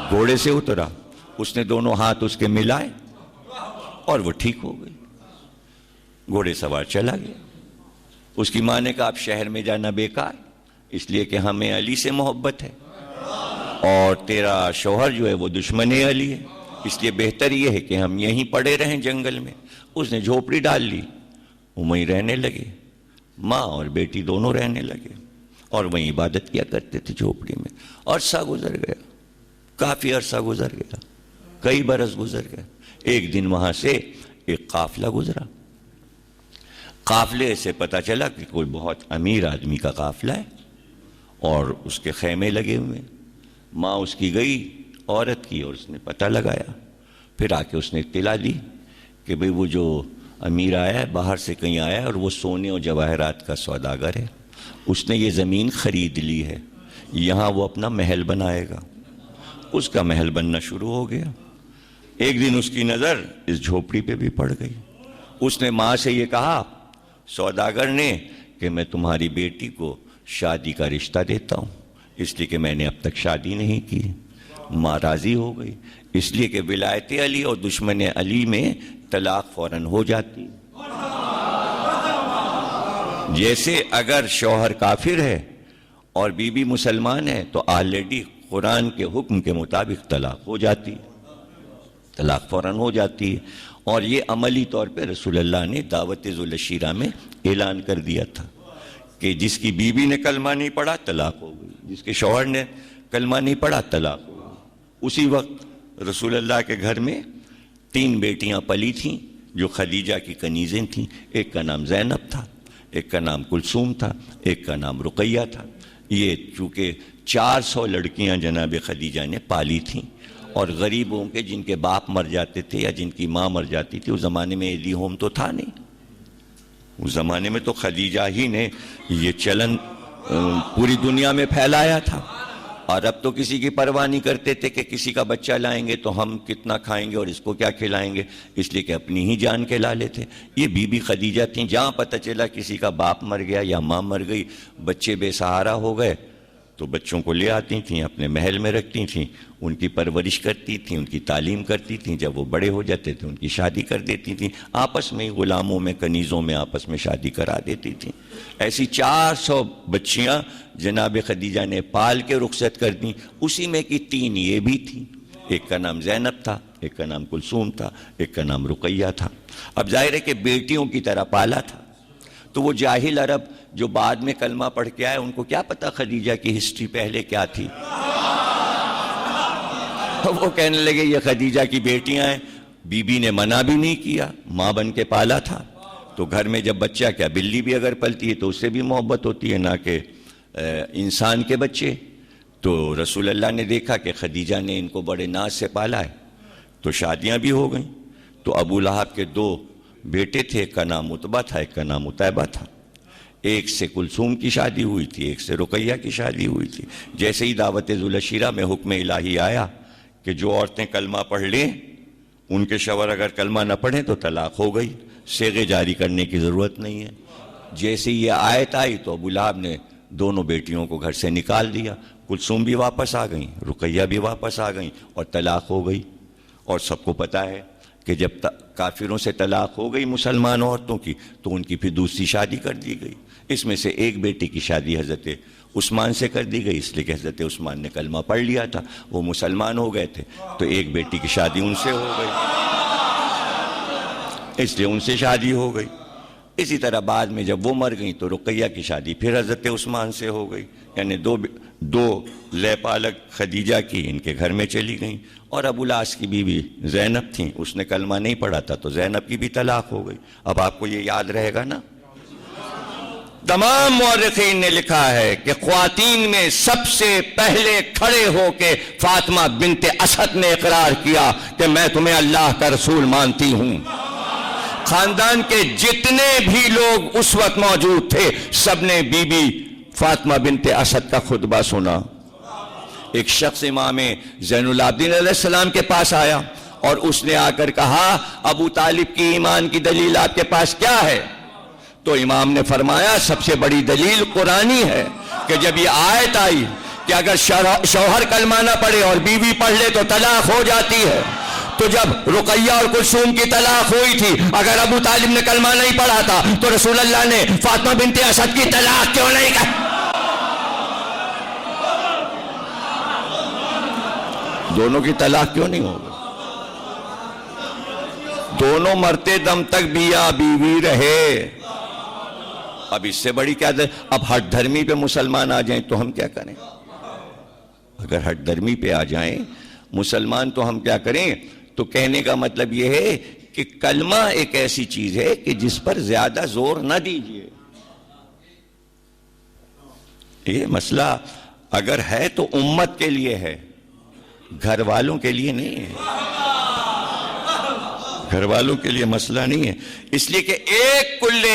گھوڑے سے اترا, اس نے دونوں ہاتھ اس کے ملائے اور وہ ٹھیک ہو گئی. گھوڑے سوار چلا گیا. اس کی ماں نے کہا اب شہر میں جانا بیکار, اس لیے کہ ہمیں علی سے محبت ہے اور تیرا شوہر جو ہے وہ دشمن علی ہے, اس لیے بہتر یہ ہے کہ ہم یہیں پڑے رہیں جنگل میں. اس نے جھوپڑی ڈال لی, وہ وہیں رہنے لگے. ماں اور بیٹی دونوں رہنے لگے اور وہیں عبادت کیا کرتے تھے جھوپڑی میں. عرصہ گزر گیا, کافی عرصہ گزر گیا, کئی برس گزر گئے. ایک دن وہاں سے ایک قافلہ گزرا. قافلے سے پتہ چلا کہ کوئی بہت امیر آدمی کا قافلہ ہے اور اس کے خیمے لگے ہوئے. ماں اس کی گئی, عورت کی, اور اس نے پتہ لگایا. پھر آ کے اس نے اطلاع دی کہ بھئی وہ جو امیر آیا ہے باہر سے کہیں آیا ہے اور وہ سونے اور جواہرات کا سوداگر ہے. اس نے یہ زمین خرید لی ہے, یہاں وہ اپنا محل بنائے گا. اس کا محل بننا شروع ہو گیا. ایک دن اس کی نظر اس جھوپڑی پہ بھی پڑ گئی. اس نے ماں سے یہ کہا سوداگر نے کہ میں تمہاری بیٹی کو شادی کا رشتہ دیتا ہوں, اس لیے کہ میں نے اب تک شادی نہیں کی. ماں راضی ہو گئی, اس لیے کہ ولایت علی اور دشمن علی میں طلاق فوراً ہو جاتی. جیسے اگر شوہر کافر ہے اور بیوی مسلمان ہے تو آلریڈی قرآن کے حکم کے مطابق طلاق ہو جاتی, طلاق فوراً ہو جاتی ہے. اور یہ عملی طور پہ رسول اللہ نے دعوت ذوالشیرہ میں اعلان کر دیا تھا کہ جس کی بیوی نے کلمہ نہیں پڑھا طلاق ہو گئی, جس کے شوہر نے کلمہ نہیں پڑھا طلاق ہو گئی. اسی وقت رسول اللہ کے گھر میں 3 بیٹیاں پلی تھیں جو خدیجہ کی کنیزیں تھیں. ایک کا نام زینب تھا, ایک کا نام کلثوم تھا, ایک کا نام رقیہ تھا. یہ چونکہ 400 لڑکیاں جناب خدیجہ نے پالی تھیں اور غریبوں کے جن کے باپ مر جاتے تھے یا جن کی ماں مر جاتی تھی, اس زمانے میں ایلی ہوم تو تھا نہیں. اس زمانے میں تو خدیجہ ہی نے یہ چلن پوری دنیا میں پھیلایا تھا. اور اب تو کسی کی پرواہ نہیں کرتے تھے کہ کسی کا بچہ لائیں گے تو ہم کتنا کھائیں گے اور اس کو کیا کھلائیں گے, اس لیے کہ اپنی ہی جان کے لالے تھے. یہ بی بی خدیجہ تھیں, جہاں پتہ چلا کسی کا باپ مر گیا یا ماں مر گئی, بچے بے سہارا ہو گئے تو بچوں کو لے آتی تھیں, اپنے محل میں رکھتی تھیں, ان کی پرورش کرتی تھیں, ان کی تعلیم کرتی تھیں. جب وہ بڑے ہو جاتے تھے ان کی شادی کر دیتی تھیں, آپس میں غلاموں میں کنیزوں میں آپس میں شادی کرا دیتی تھیں. ایسی 400 بچیاں جناب خدیجہ نے پال کے رخصت کر دیں. اسی میں کی 3 یہ بھی تھیں, ایک کا نام زینب تھا, ایک کا نام کلثوم تھا, ایک کا نام رقیہ تھا. اب ظاہر ہے کہ بیٹیوں کی طرح پالا تھا تو وہ جاہل عرب جو بعد میں کلمہ پڑھ کے آئے ان کو کیا پتا خدیجہ کی ہسٹری پہلے کیا تھی. وہ کہنے لگے یہ خدیجہ کی بیٹیاں ہیں, بی بی نے منع بھی نہیں کیا, ماں بن کے پالا تھا. تو گھر میں جب بچہ, کیا بلی بھی اگر پلتی ہے تو اس سے بھی محبت ہوتی ہے نہ کہ انسان کے بچے. تو رسول اللہ نے دیکھا کہ خدیجہ نے ان کو بڑے ناز سے پالا ہے تو شادیاں بھی ہو گئیں. تو ابو لہب کے 2 بیٹے تھے, ایک کا نام عتبہ تھا, ایک کا نام عتیبہ تھا. ایک سے کلثوم کی شادی ہوئی تھی, ایک سے رقیہ کی شادی ہوئی تھی. جیسے ہی دعوت ذوالشیرہ میں حکم الہی آیا کہ جو عورتیں کلمہ پڑھ لیں ان کے شوہر اگر کلمہ نہ پڑھیں تو طلاق ہو گئی, صیغے جاری کرنے کی ضرورت نہیں ہے. جیسے یہ آیت آئی تو ابو لہب نے دونوں بیٹیوں کو گھر سے نکال دیا. کلثوم بھی واپس آ گئیں, رقیہ بھی واپس آ گئیں, اور طلاق ہو گئی. اور سب کو پتہ ہے کہ جب کافروں سے طلاق ہو گئی مسلمان عورتوں کی تو ان کی پھر دوسری شادی کر دی گئی. اس میں سے ایک بیٹی کی شادی حضرت عثمان سے کر دی گئی, اس لیے کہ حضرت عثمان نے کلمہ پڑھ لیا تھا, وہ مسلمان ہو گئے تھے, تو ایک بیٹی کی شادی ان سے ہو گئی, اس لیے ان سے شادی ہو گئی. اسی طرح بعد میں جب وہ مر گئیں تو رقیہ کی شادی پھر حضرت عثمان سے ہو گئی. یعنی دو لے پالک خدیجہ کی ان کے گھر میں چلی گئیں. اور ابو العاص کی بیوی زینب تھیں, اس نے کلمہ نہیں پڑھا تھا تو زینب کی بھی طلاق ہو گئی. اب آپ کو یہ یاد رہے گا نا. تمام مورخین نے لکھا ہے کہ خواتین میں سب سے پہلے کھڑے ہو کے فاطمہ بنت اسد نے اقرار کیا کہ میں تمہیں اللہ کا رسول مانتی ہوں. خاندان کے جتنے بھی لوگ اس وقت موجود تھے سب نے بی بی فاطمہ بنت اسد کا خطبہ سنا. ایک شخص امام زین العابدین علیہ السلام کے پاس آیا اور اس نے آ کر کہا ابو طالب کی ایمان کی دلیل آپ کے پاس کیا ہے؟ تو امام نے فرمایا سب سے بڑی دلیل قرآنی ہے کہ جب یہ آیت آئی کہ اگر شوہر کلمہ نہ پڑھے اور بیوی پڑھ لے تو طلاق ہو جاتی ہے, تو جب رقیہ اور کلثوم کی طلاق ہوئی تھی اگر ابو طالب نے کلمہ نہیں پڑھا تھا تو رسول اللہ نے فاطمہ بنت اسد کی طلاق کیوں نہیں کہا؟ دونوں کی طلاق کیوں نہیں ہوگی؟ دونوں مرتے دم تک بیاہ بیوی رہے. اب اس سے بڑی کیا دے؟ اب ہٹ دھرمی پہ مسلمان آ جائیں تو ہم کیا کریں؟ اگر ہٹ دھرمی پہ آ جائیں مسلمان تو ہم کیا کریں؟ تو کہنے کا مطلب یہ ہے کہ کلمہ ایک ایسی چیز ہے کہ جس پر زیادہ زور نہ دیجیے. یہ مسئلہ اگر ہے تو امت کے لیے ہے, گھر والوں کے لیے نہیں ہے. گھر والوں کے لیے مسئلہ نہیں ہے. اس لیے کہ ایک کل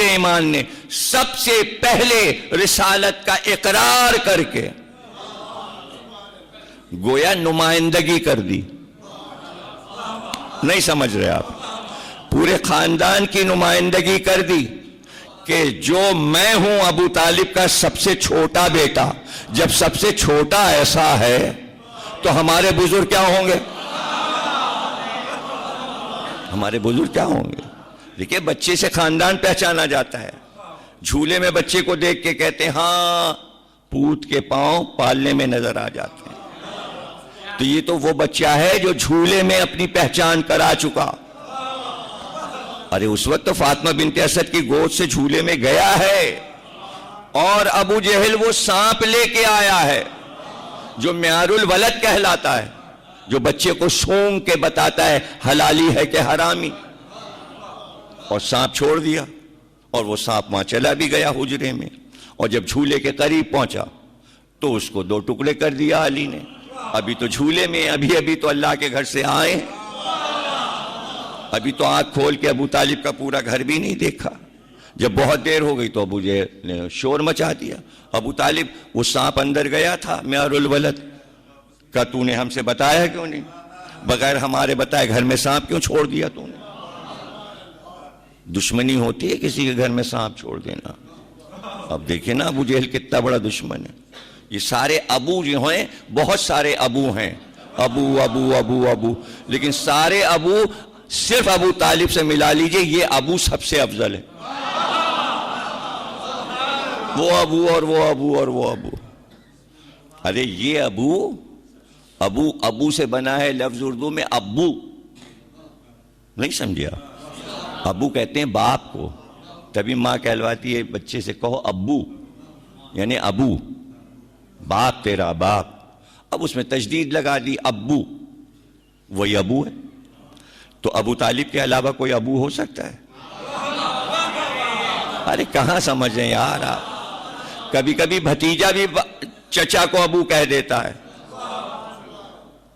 ایمان نے سب سے پہلے رسالت کا اقرار کر کے گویا نمائندگی کر دی. نہیں سمجھ رہے آپ؟ پورے خاندان کی نمائندگی کر دی کہ جو میں ہوں ابو طالب کا سب سے چھوٹا بیٹا. جب سب سے چھوٹا ایسا ہے تو ہمارے بزرگ کیا ہوں گے؟ ہمارے بزرگ کیا ہوں گے؟ دیکھیں بچے سے خاندان پہچانا جاتا ہے. جھولے میں بچے کو دیکھ کے کہتے ہیں ہاں پوت کے پاؤں پالنے میں نظر آ جاتے ہیں. تو یہ تو وہ بچہ ہے جو جھولے میں اپنی پہچان کرا چکا. ارے اس وقت تو فاطمہ بنت اسد کی گود سے جھولے میں گیا ہے اور ابو جہل وہ سانپ لے کے آیا ہے جو معیار الولد کہلاتا ہے, جو بچے کو سونگ کے بتاتا ہے حلالی ہے کہ حرامی. اور سانپ چھوڑ دیا اور وہ سانپ وہاں چلا بھی گیا حجرے میں, اور جب جھولے کے قریب پہنچا تو اس کو 2 ٹکڑے کر دیا علی نے. ابھی تو جھولے میں, ابھی تو اللہ کے گھر سے آئے, ابھی تو آنکھ کھول کے ابو طالب کا پورا گھر بھی نہیں دیکھا. جب بہت دیر ہو گئی تو ابو جہل نے شور مچا دیا. ابو طالب وہ سانپ اندر گیا تھا معیار الولد کا, تو نے ہم سے بتایا کیوں نہیں؟ بغیر ہمارے بتائے گھر میں سانپ کیوں چھوڑ دیا تو نے؟ دشمنی ہوتی ہے کسی کے گھر میں سانپ چھوڑ دینا. اب دیکھیں نا ابو جہل کتنا بڑا دشمن ہے. یہ سارے ابو جو ہیں, بہت سارے ابو ہیں, ابو ابو ابو ابو, لیکن سارے ابو صرف ابو طالب سے ملا لیجئے, یہ ابو سب سے افضل ہے. وہ ابو اور وہ ابو اور وہ ابو. ارے یہ ابو سے بنا ہے لفظ اردو میں ابو, نہیں سمجھے آپ؟ ابو کہتے ہیں باپ کو, تبھی ماں کہلواتی ہے بچے سے کہو ابو, یعنی ابو باپ, تیرا باپ. اب اس میں تجدید لگا دی ابو, وہی ابو ہے. تو ابو طالب کے علاوہ کوئی ابو ہو سکتا ہے؟ ارے کہاں سمجھیں یار آپ. کبھی کبھی بھتیجا بھی چچا کو ابو کہہ دیتا ہے.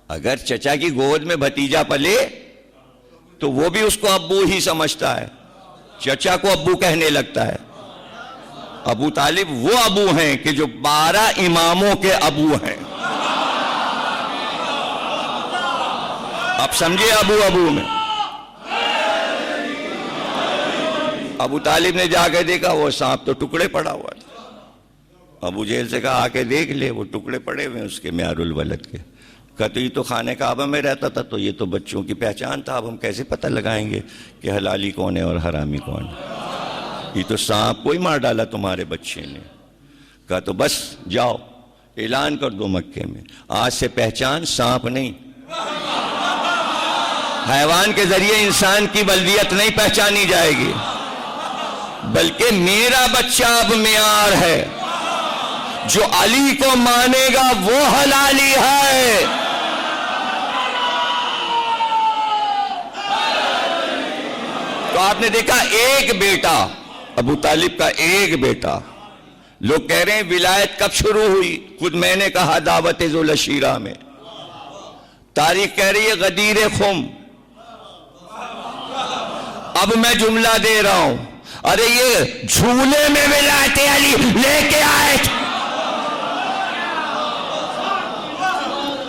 اگر چچا کی گود میں بھتیجا پلے تو وہ بھی اس کو ابو ہی سمجھتا ہے, چچا کو ابو کہنے لگتا ہے. ابو طالب وہ ابو ہیں کہ جو 12 اماموں کے ابو ہیں. اب سمجھے ابو میں ابو طالب نے جا کے دیکھا وہ سانپ تو ٹکڑے پڑا ہوا تھا. ابو جہل سے کہا آ کے دیکھ لے, وہ ٹکڑے پڑے ہوئے اس کے میار الولد کے. کہا تو یہ تو خانہ کعبہ میں رہتا تھا, تو یہ تو بچوں کی پہچان تھا, اب ہم کیسے پتہ لگائیں گے کہ حلالی کون ہے اور حرامی کون ہے؟ یہ تو سانپ کوئی مار ڈالا تمہارے بچے نے. کہا تو بس جاؤ اعلان کر دو مکے میں, آج سے پہچان سانپ نہیں, حیوان کے ذریعے انسان کی بلدیت نہیں پہچانی جائے گی, بلکہ میرا بچہ اب معیار ہے. جو علی کو مانے گا وہ حلالی ہے. تو آپ نے دیکھا ایک بیٹا, ابو طالب کا ایک بیٹا. لوگ کہہ رہے ہیں ولایت کب شروع ہوئی؟ خود میں نے کہا دعوت ذوالشیرہ میں. تاریخ کہہ رہی ہے غدیر خم. اب میں جملہ دے رہا ہوں, ارے یہ جھولے میں ولایت علی لے کے آئے تھے,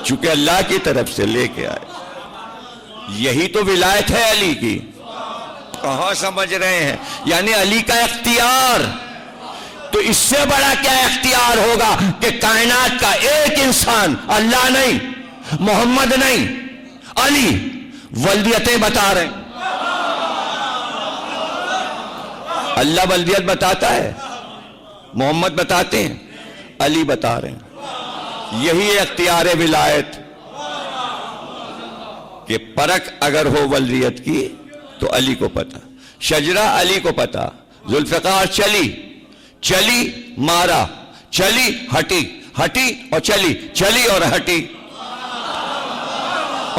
چونکہ اللہ کی طرف سے لے کے آئے. یہی تو ولایت ہے علی کی. کہاں سمجھ رہے ہیں؟ یعنی علی کا اختیار. تو اس سے بڑا کیا اختیار ہوگا کہ کائنات کا ایک انسان, اللہ نہیں, محمد نہیں, علی ولدیتیں بتا رہے ہیں. اللہ ولدیت بتاتا ہے, محمد بتاتے ہیں, علی بتا رہے ہیں. یہی اختیار ولایت کہ پرکھ اگر ہو ولدیت کی تو علی کو پتا, شجرہ علی کو پتا, ذوالفقار چلی مارا, چلی ہٹی اور چلی اور ہٹی.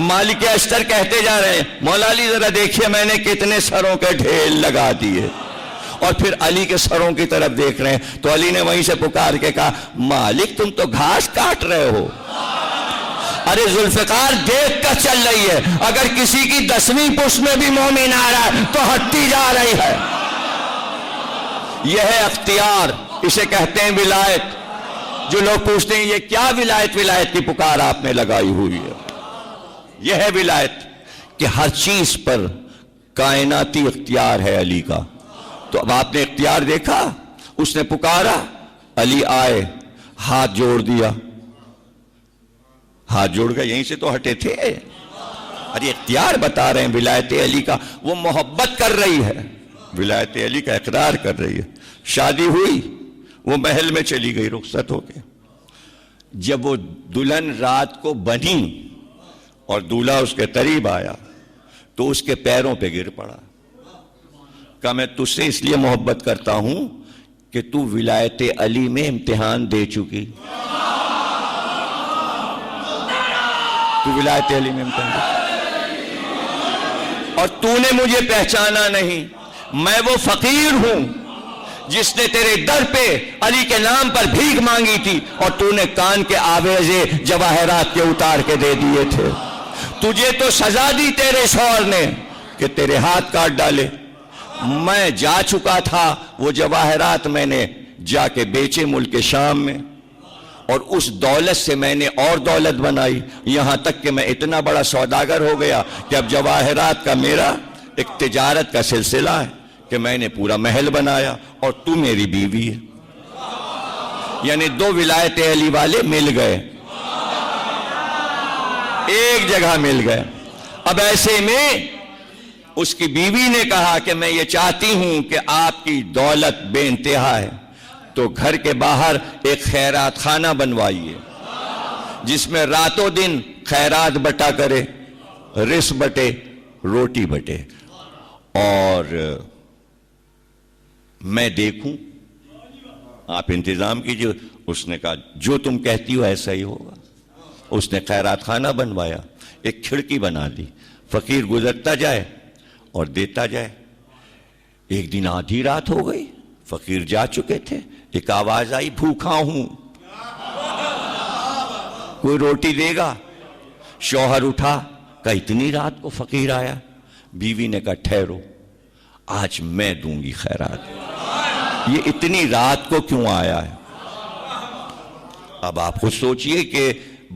مالک اشتر کہتے جا رہے ہیں مولا علی ذرا دیکھیے میں نے کتنے سروں کے ڈھیر لگا دیے, اور پھر علی کے سروں کی طرف دیکھ رہے ہیں. تو علی نے وہیں سے پکار کے کہا مالک تم تو گھاس کاٹ رہے ہو. ارے ذوالفقار دیکھ کر چل رہی ہے, اگر کسی کی 10ویں پشت میں بھی مومن آ رہا ہے تو ہٹتی جا رہی ہے. یہ ہے اختیار, اسے کہتے ہیں ولایت. جو لوگ پوچھتے ہیں یہ کیا ولایت کی پکار آپ نے لگائی ہوئی ہے, یہ ہے ولایت کہ ہر چیز پر کائناتی اختیار ہے علی کا. تو اب آپ نے اختیار دیکھا, اس نے پکارا, علی آئے, ہاتھ جوڑ دیا, ہاتھ جوڑ گیا, یہیں سے تو ہٹے تھے. ارے اختیار بتا رہے ہیں ولایت علی کا. وہ محبت کر رہی ہے, ولایت علی کا اقرار کر رہی ہے. شادی ہوئی, وہ محل میں چلی گئی رخصت ہو کے. جب وہ دلہن رات کو بنی اور دولہا اس کے قریب آیا تو اس کے پیروں پہ گر پڑا. کہا میں تجھ سے اس لیے محبت کرتا ہوں کہ تو ولایت علی میں امتحان دے چکی. تو ولایت علی میں امتحان دے, اور تو نے مجھے پہچانا نہیں. میں وہ فقیر ہوں جس نے تیرے در پہ علی کے نام پر بھیک مانگی تھی, اور تو نے کان کے آویزے جواہرات کے اتار کے دے دیے تھے. تجھے تو سزا دی تیرے شوہر نے کہ تیرے ہاتھ کاٹ ڈالے. میں جا چکا تھا, وہ جواہرات میں نے جا کے بیچے ملک شام میں, اور اس دولت سے میں نے اور دولت بنائی, یہاں تک کہ میں اتنا بڑا سوداگر ہو گیا کہ اب جواہرات کا میرا ایک تجارت کا سلسلہ ہے کہ میں نے پورا محل بنایا, اور تو میری بیوی ہے. یعنی دو ولایت علی والے مل گئے, ایک جگہ مل گئے. اب ایسے میں اس کی بیوی نے کہا کہ میں یہ چاہتی ہوں کہ آپ کی دولت بے انتہا ہے, تو گھر کے باہر ایک خیرات خانہ بنوائیے جس میں راتوں دن خیرات بٹا کرے, رزق بٹے, روٹی بٹے, اور میں دیکھوں, آپ انتظام کیجئے. اس نے کہا جو تم کہتی ہو ایسا ہی ہوگا. اس نے خیرات خانہ بنوایا, ایک کھڑکی بنا دی, فقیر گزرتا جائے اور دیتا جائے. ایک دن آدھی رات ہو گئی, فقیر جا چکے تھے, ایک آواز آئی بھوکا ہوں, کوئی روٹی دے گا. شوہر اٹھا, کہ اتنی رات کو فقیر آیا. بیوی نے کہا ٹھہرو, آج میں دوں گی خیرات. یہ اتنی رات کو کیوں آیا ہے؟ اب آپ خود سوچئے کہ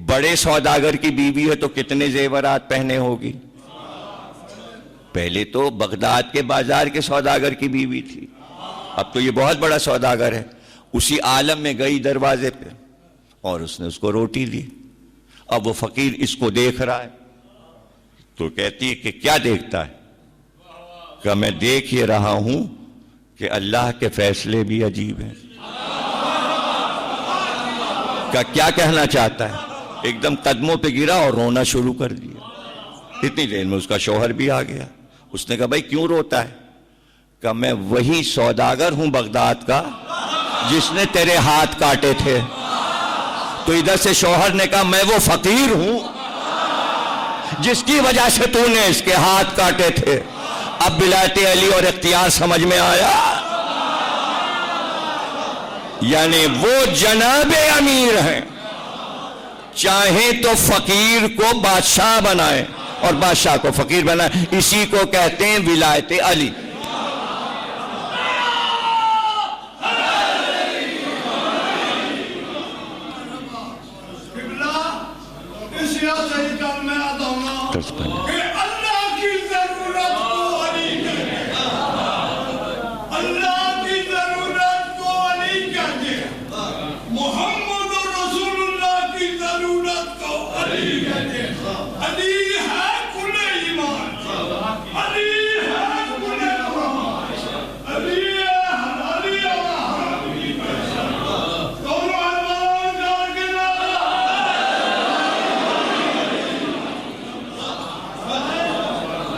بڑے سوداگر کی بیوی ہے تو کتنے زیورات پہنے ہوگی. پہلے تو بغداد کے بازار کے سوداگر کی بیوی تھی، اب تو یہ بہت بڑا سوداگر ہے. اسی عالم میں گئی دروازے پہ اور اس نے اس کو روٹی دی. اب وہ فقیر اس کو دیکھ رہا ہے تو کہتی ہے کہ کیا دیکھتا ہے؟ کہ میں دیکھ یہ رہا ہوں کہ اللہ کے فیصلے بھی عجیب ہیں. کہ کیا کہنا چاہتا ہے؟ ایک دم قدموں پہ گرا اور رونا شروع کر دیا. اتنی دیر میں اس کا شوہر بھی آ گیا. اس نے کہا بھائی کیوں روتا ہے؟ کہ میں وہی سوداگر ہوں بغداد کا جس نے تیرے ہاتھ کاٹے تھے. تو ادھر سے شوہر نے کہا میں وہ فقیر ہوں جس کی وجہ سے تو نے اس کے ہاتھ کاٹے تھے. اب ولایت علی اور اختیار سمجھ میں آیا. یعنی وہ جناب امیر ہیں، چاہیں تو فقیر کو بادشاہ بنائے اور بادشاہ کو فقیر بنائے. اسی کو کہتے ہیں ولایت علی.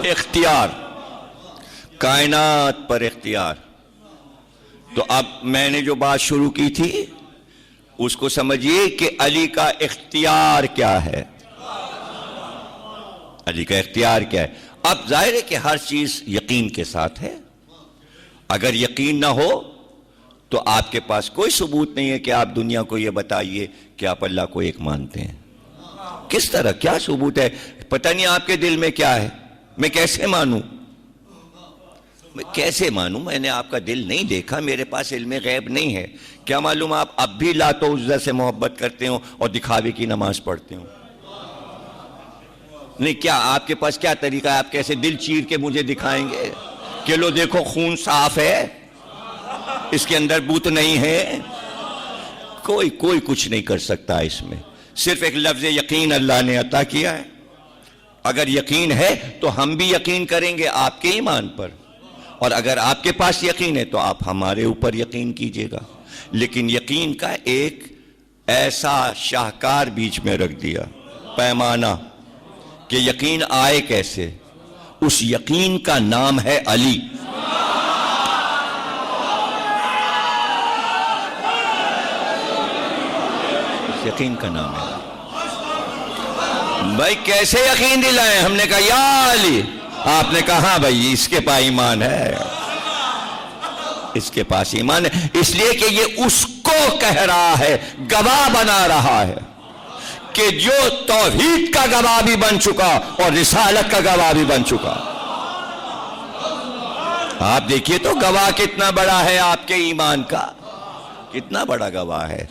اختیار، کائنات پر اختیار. تو اب میں نے جو بات شروع کی تھی اس کو سمجھیے کہ علی کا اختیار کیا ہے. علی کا اختیار کیا ہے؟ اب ظاہر ہے کہ ہر چیز یقین کے ساتھ ہے. اگر یقین نہ ہو تو آپ کے پاس کوئی ثبوت نہیں ہے کہ آپ دنیا کو یہ بتائیے کہ آپ اللہ کو ایک مانتے ہیں. کس طرح، کیا ثبوت ہے؟ پتہ نہیں آپ کے دل میں کیا ہے. میں کیسے مانوں؟ میں نے آپ کا دل نہیں دیکھا، میرے پاس علم غیب نہیں ہے. کیا معلوم آپ اب بھی لات و عزا سے محبت کرتے ہوں اور دکھاوے کی نماز پڑھتے ہوں؟ نہیں، کیا آپ کے پاس کیا طریقہ ہے؟ آپ کیسے دل چیر کے مجھے دکھائیں گے کہ لو دیکھو خون صاف ہے، اس کے اندر بوت نہیں ہے؟ کوئی کچھ نہیں کر سکتا اس میں. صرف ایک لفظ یقین اللہ نے عطا کیا ہے. اگر یقین ہے تو ہم بھی یقین کریں گے آپ کے ایمان پر، اور اگر آپ کے پاس یقین ہے تو آپ ہمارے اوپر یقین کیجئے گا. لیکن یقین کا ایک ایسا شاہکار بیچ میں رکھ دیا، پیمانہ، کہ یقین آئے کیسے. اس یقین کا نام ہے علی. اس یقین کا نام ہے. بھائی کیسے یقین دلائیں؟ ہم نے کہا یا علی. آپ نے کہا ہاں بھائی اس کے پاس ایمان ہے، اس کے پاس ایمان ہے. اس لیے کہ یہ اس کو کہہ رہا ہے، گواہ بنا رہا ہے کہ جو توحید کا گواہ بھی بن چکا اور رسالت کا گواہ بھی بن چکا. آپ دیکھیے تو گواہ کتنا بڑا ہے آپ کے ایمان کا، کتنا بڑا گواہ ہے.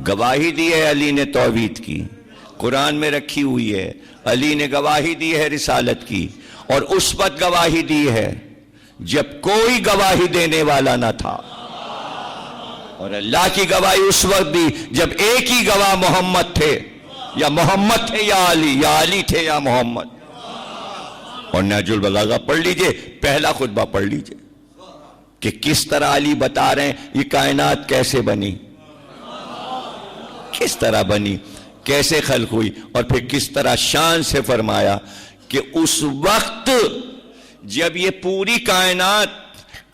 گواہی دی ہے علی نے توحید کی، قرآن میں رکھی ہوئی ہے. علی نے گواہی دی ہے رسالت کی، اور اس وقت گواہی دی ہے جب کوئی گواہی دینے والا نہ تھا. اور اللہ کی گواہی اس وقت دی جب ایک ہی گواہ محمد تھے، یا محمد تھے یا علی تھے یا محمد. اور نہج البلاغہ پڑھ لیجئے، پہلا خطبہ پڑھ لیجئے کہ کس طرح علی بتا رہے ہیں یہ کائنات کیسے بنی، کس طرح بنی، کیسے خلق ہوئی. اور پھر کس طرح شان سے فرمایا کہ اس وقت جب یہ پوری کائنات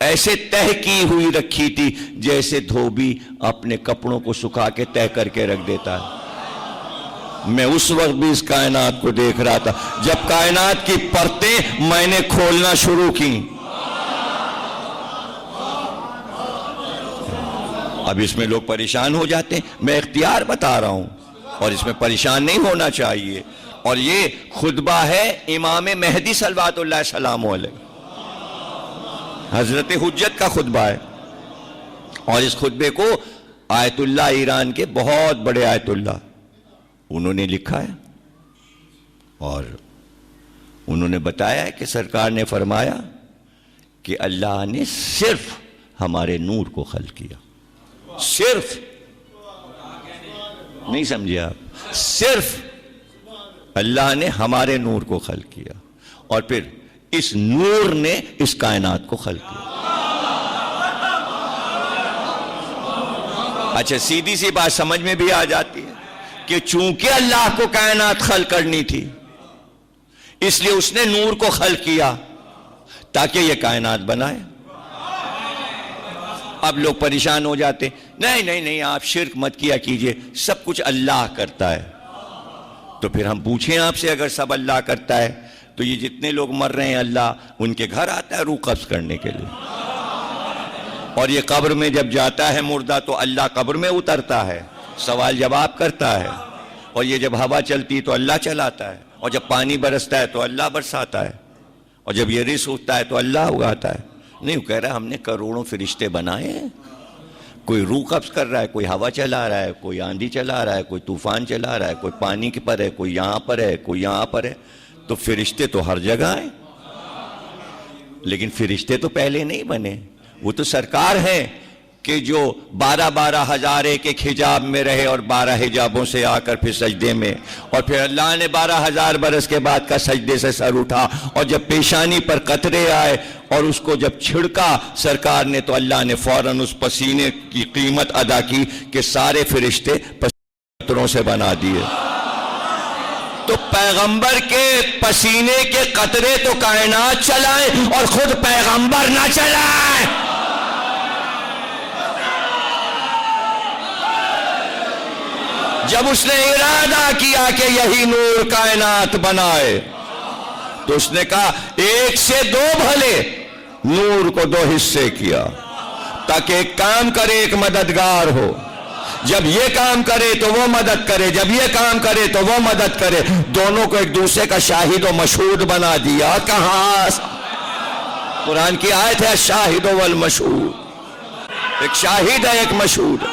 ایسے تہ کی ہوئی رکھی تھی جیسے دھوبی اپنے کپڑوں کو سکھا کے تہ کر کے رکھ دیتا ہے. میں اس وقت بھی اس کائنات کو دیکھ رہا تھا جب کائنات کی پرتیں میں نے کھولنا شروع کی. اب اس میں لوگ پریشان ہو جاتے ہیں. میں اختیار بتا رہا ہوں اور اس میں پریشان نہیں ہونا چاہیے. اور یہ خطبہ ہے امام مہدی صلوات اللہ سلام علیہ، حضرت حجت کا خطبہ ہے. اور اس خطبے کو آیت اللہ ایران کے بہت بڑے آیت اللہ انہوں نے لکھا ہے، اور انہوں نے بتایا کہ سرکار نے فرمایا کہ اللہ نے صرف ہمارے نور کو خلق کیا. صرف, نہیں سمجھے آپ, صرف اللہ نے ہمارے نور کو خلق کیا اور پھر اس نور نے اس کائنات کو خلق کیا. اچھا, سیدھی سی بات سمجھ میں بھی آ جاتی ہے کہ چونکہ اللہ کو کائنات خلق کرنی تھی اس لیے اس نے نور کو خلق کیا تاکہ یہ کائنات بنائے. اب لوگ پریشان ہو جاتے, نہیں نہیں نہیں آپ شرک مت کیا کیجئے, سب کچھ اللہ کرتا ہے. تو پھر ہم پوچھیں آپ سے, اگر سب اللہ کرتا ہے تو یہ جتنے لوگ مر رہے ہیں اللہ ان کے گھر آتا ہے روح قبض کرنے کے لیے, اور یہ قبر میں جب جاتا ہے مردہ تو اللہ قبر میں اترتا ہے, سوال جواب کرتا ہے, اور یہ جب ہوا چلتی ہے تو اللہ چلاتا ہے, اور جب پانی برستا ہے تو اللہ برساتا ہے, اور جب یہ رزق اٹھتا ہے تو اللہ اگاتا ہے. نہیں, وہ کہہ رہا ہے ہم نے کروڑوں فرشتے بنائے ہیں, کوئی روح قبض کر رہا ہے, کوئی ہوا چلا رہا ہے, کوئی آندھی چلا رہا ہے, کوئی طوفان چلا رہا ہے, کوئی پانی کے پر ہے, کوئی یہاں پر ہے, کوئی یہاں پر ہے. تو فرشتے تو ہر جگہ ہیں, لیکن فرشتے تو پہلے نہیں بنے, وہ تو سرکار ہیں کہ جو 12 ہزار ایک حجاب میں رہے اور 12 حجابوں سے آ کر پھر سجدے میں, اور پھر اللہ نے 12,000 برس کے بعد کا سجدے سے سر اٹھا, اور جب پیشانی پر قطرے آئے اور اس کو جب چھڑکا سرکار نے تو اللہ نے فوراً اس پسینے کی قیمت ادا کی کہ سارے فرشتے قطروں سے بنا دیے. تو پیغمبر کے پسینے کے قطرے تو کائنات چلائیں اور خود پیغمبر نہ چلائیں. جب اس نے ارادہ کیا کہ یہی نور کائنات بنائے تو اس نے کہا 1 سے 2 بھلے, نور کو 2 حصے کیا تاکہ ایک کام کرے ایک مددگار ہو, جب یہ کام کرے تو وہ مدد کرے, جب یہ کام کرے تو وہ مدد کرے, دونوں کو ایک دوسرے کا شاہد و مشہود بنا دیا. کہاں قرآن کی آیت ہے شاہد والمشہود, ایک شاہد ہے ایک مشہود.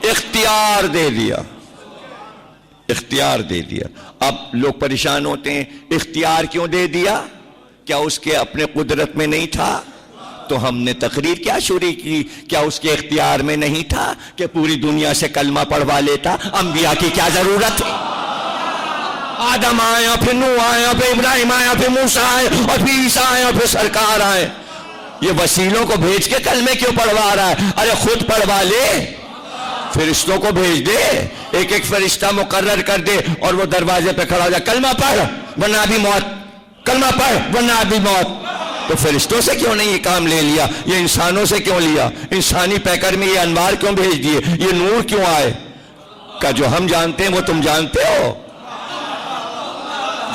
اختیار دے دیا, اختیار دے دیا. اب لوگ پریشان ہوتے ہیں, اختیار کیوں دے دیا؟ کیا اس کے اپنے قدرت میں نہیں تھا؟ تو ہم نے تقریر کیا شروع کی, کیا اس کے اختیار میں نہیں تھا کہ پوری دنیا سے کلمہ پڑھوا لیتا؟ انبیاء کی کیا ضرورت تھی؟ آدم آیا, پھر نوح آیا, پھر ابراہیم آیا, پھر موسیٰ آئے, اور پھر عیسیٰ آیا, پھر سرکار آئے. یہ وسیلوں کو بھیج کے کلمے کیوں پڑھوا رہا ہے؟ ارے خود پڑھوا لے, فرشتوں کو بھیج دے, ایک ایک فرشتہ مقرر کر دے اور وہ دروازے پہ کھڑا ہو جائے, کلمہ پڑھ ورنہ ابھی موت, کلمہ پڑھ ورنہ ابھی موت. تو فرشتوں سے کیوں نہیں یہ کام لے لیا؟ یہ انسانوں سے کیوں لیا؟ انسانی پیکر میں یہ انوار کیوں بھیج دیے؟ یہ نور کیوں آئے؟ کہ جو ہم جانتے ہیں وہ تم جانتے ہو,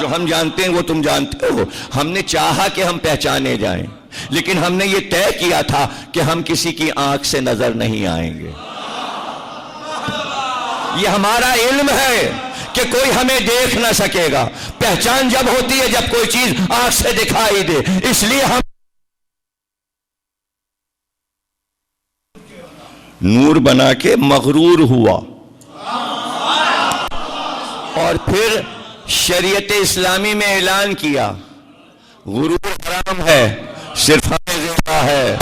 جو ہم جانتے ہیں وہ تم جانتے ہو. ہم نے چاہا کہ ہم پہچانے جائیں, لیکن ہم نے یہ طے کیا تھا کہ ہم کسی کی آنکھ سے نظر نہیں آئیں گے. یہ ہمارا علم ہے کہ کوئی ہمیں دیکھ نہ سکے گا. پہچان جب ہوتی ہے جب کوئی چیز آنکھ سے دکھائی دے, اس لیے ہم نور بنا کے مغرور ہوا, اور پھر شریعت اسلامی میں اعلان کیا غرور حرام ہے, صرف ہمیں زندہ ہے.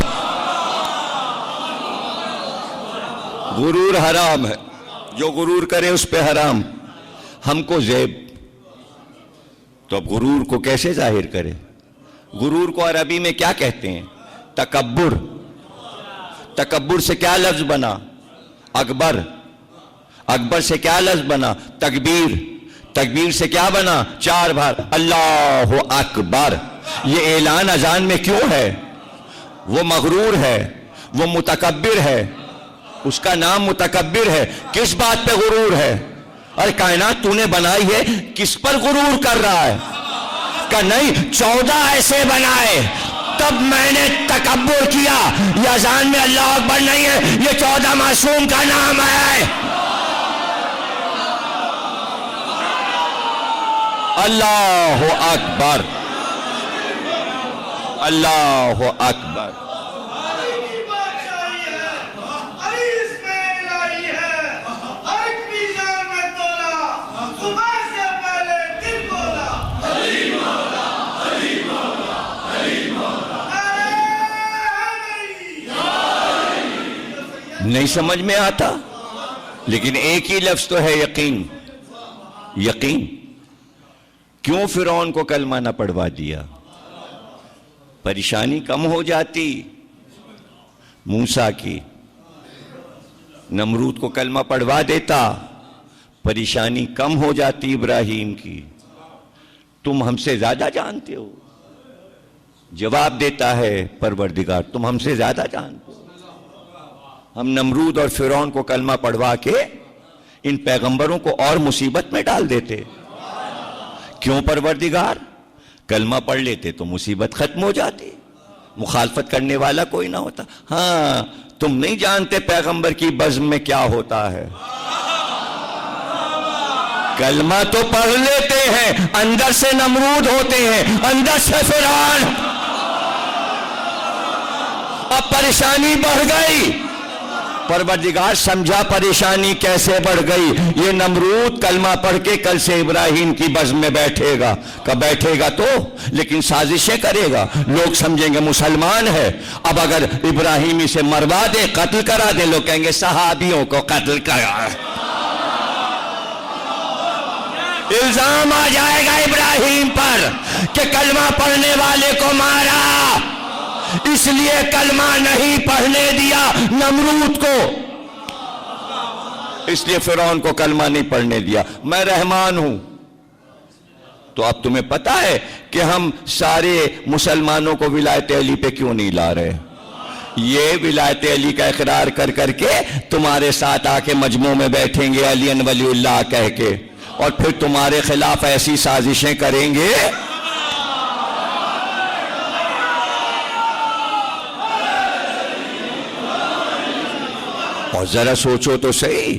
غرور حرام ہے, جو غرور کرے اس پہ حرام. ہم کو زیب, تو اب غرور کو کیسے ظاہر کرے؟ غرور کو عربی میں کیا کہتے ہیں؟ تکبر. تکبر سے کیا لفظ بنا؟ اکبر. اکبر سے کیا لفظ بنا؟ تکبیر. تکبیر سے کیا بنا؟ 4 بار اللہ اکبر. یہ اعلان اذان میں کیوں ہے؟ وہ مغرور ہے, وہ متکبر ہے, اس کا نام متکبر ہے. کس بات پہ غرور ہے؟ ارے کائنات تو نے بنائی ہے, کس پر غرور کر رہا ہے؟ کہ نہیں 14 ایسے بنائے تب میں نے تکبر کیا. یہ اذان میں اللہ اکبر نہیں ہے, یہ 14 معصوم کا نام ہے. اللہ اکبر, اللہ اکبر. نہیں سمجھ میں آتا، لیکن ایک ہی لفظ تو ہے یقین. یقین. کیوں فرعون کو کلمہ نہ پڑھوا دیا؟ پریشانی کم ہو جاتی موسیٰ کی. نمرود کو کلمہ پڑھوا دیتا، پریشانی کم ہو جاتی ابراہیم کی. تم ہم سے زیادہ جانتے ہو. جواب دیتا ہے پروردگار، تم ہم سے زیادہ جانتے ہو. ہم نمرود اور فرعون کو کلمہ پڑھوا کے ان پیغمبروں کو اور مصیبت میں ڈال دیتے. کیوں پروردگار؟ کلمہ پڑھ لیتے تو مصیبت ختم ہو جاتی، مخالفت کرنے والا کوئی نہ ہوتا. ہاں تم نہیں جانتے پیغمبر کی بزم میں کیا ہوتا ہے. کلمہ تو پڑھ لیتے ہیں، اندر سے نمرود ہوتے ہیں، اندر سے فرعون. اب پریشانی بڑھ گئی. پروردگار سمجھا پریشانی کیسے بڑھ گئی. یہ نمرود کلمہ پڑھ کے کل سے ابراہیم کی بزم میں بیٹھے گا. کب بیٹھے گا تو لیکن سازشیں کرے گا. لوگ سمجھیں گے مسلمان ہے. اب اگر ابراہیم اسے مروا دے، قتل کرا دے، لوگ کہیں گے صحابیوں کو قتل کرا. الزام آ جائے گا ابراہیم پر کہ کلمہ پڑھنے والے کو مارا، اس لیے کلمہ نہیں پڑھنے دیا نمرود کو، اس لیے فرعون کو کلمہ نہیں پڑھنے دیا. میں رحمان ہوں. تو اب تمہیں پتا ہے کہ ہم سارے مسلمانوں کو ولایت علی پہ کیوں نہیں لا رہے. یہ ولایت علی کا اقرار کر کر کے تمہارے ساتھ آ کے مجمع میں بیٹھیں گے علی ولی اللہ کہہ کے، اور پھر تمہارے خلاف ایسی سازشیں کریں گے. اور ذرا سوچو تو صحیح،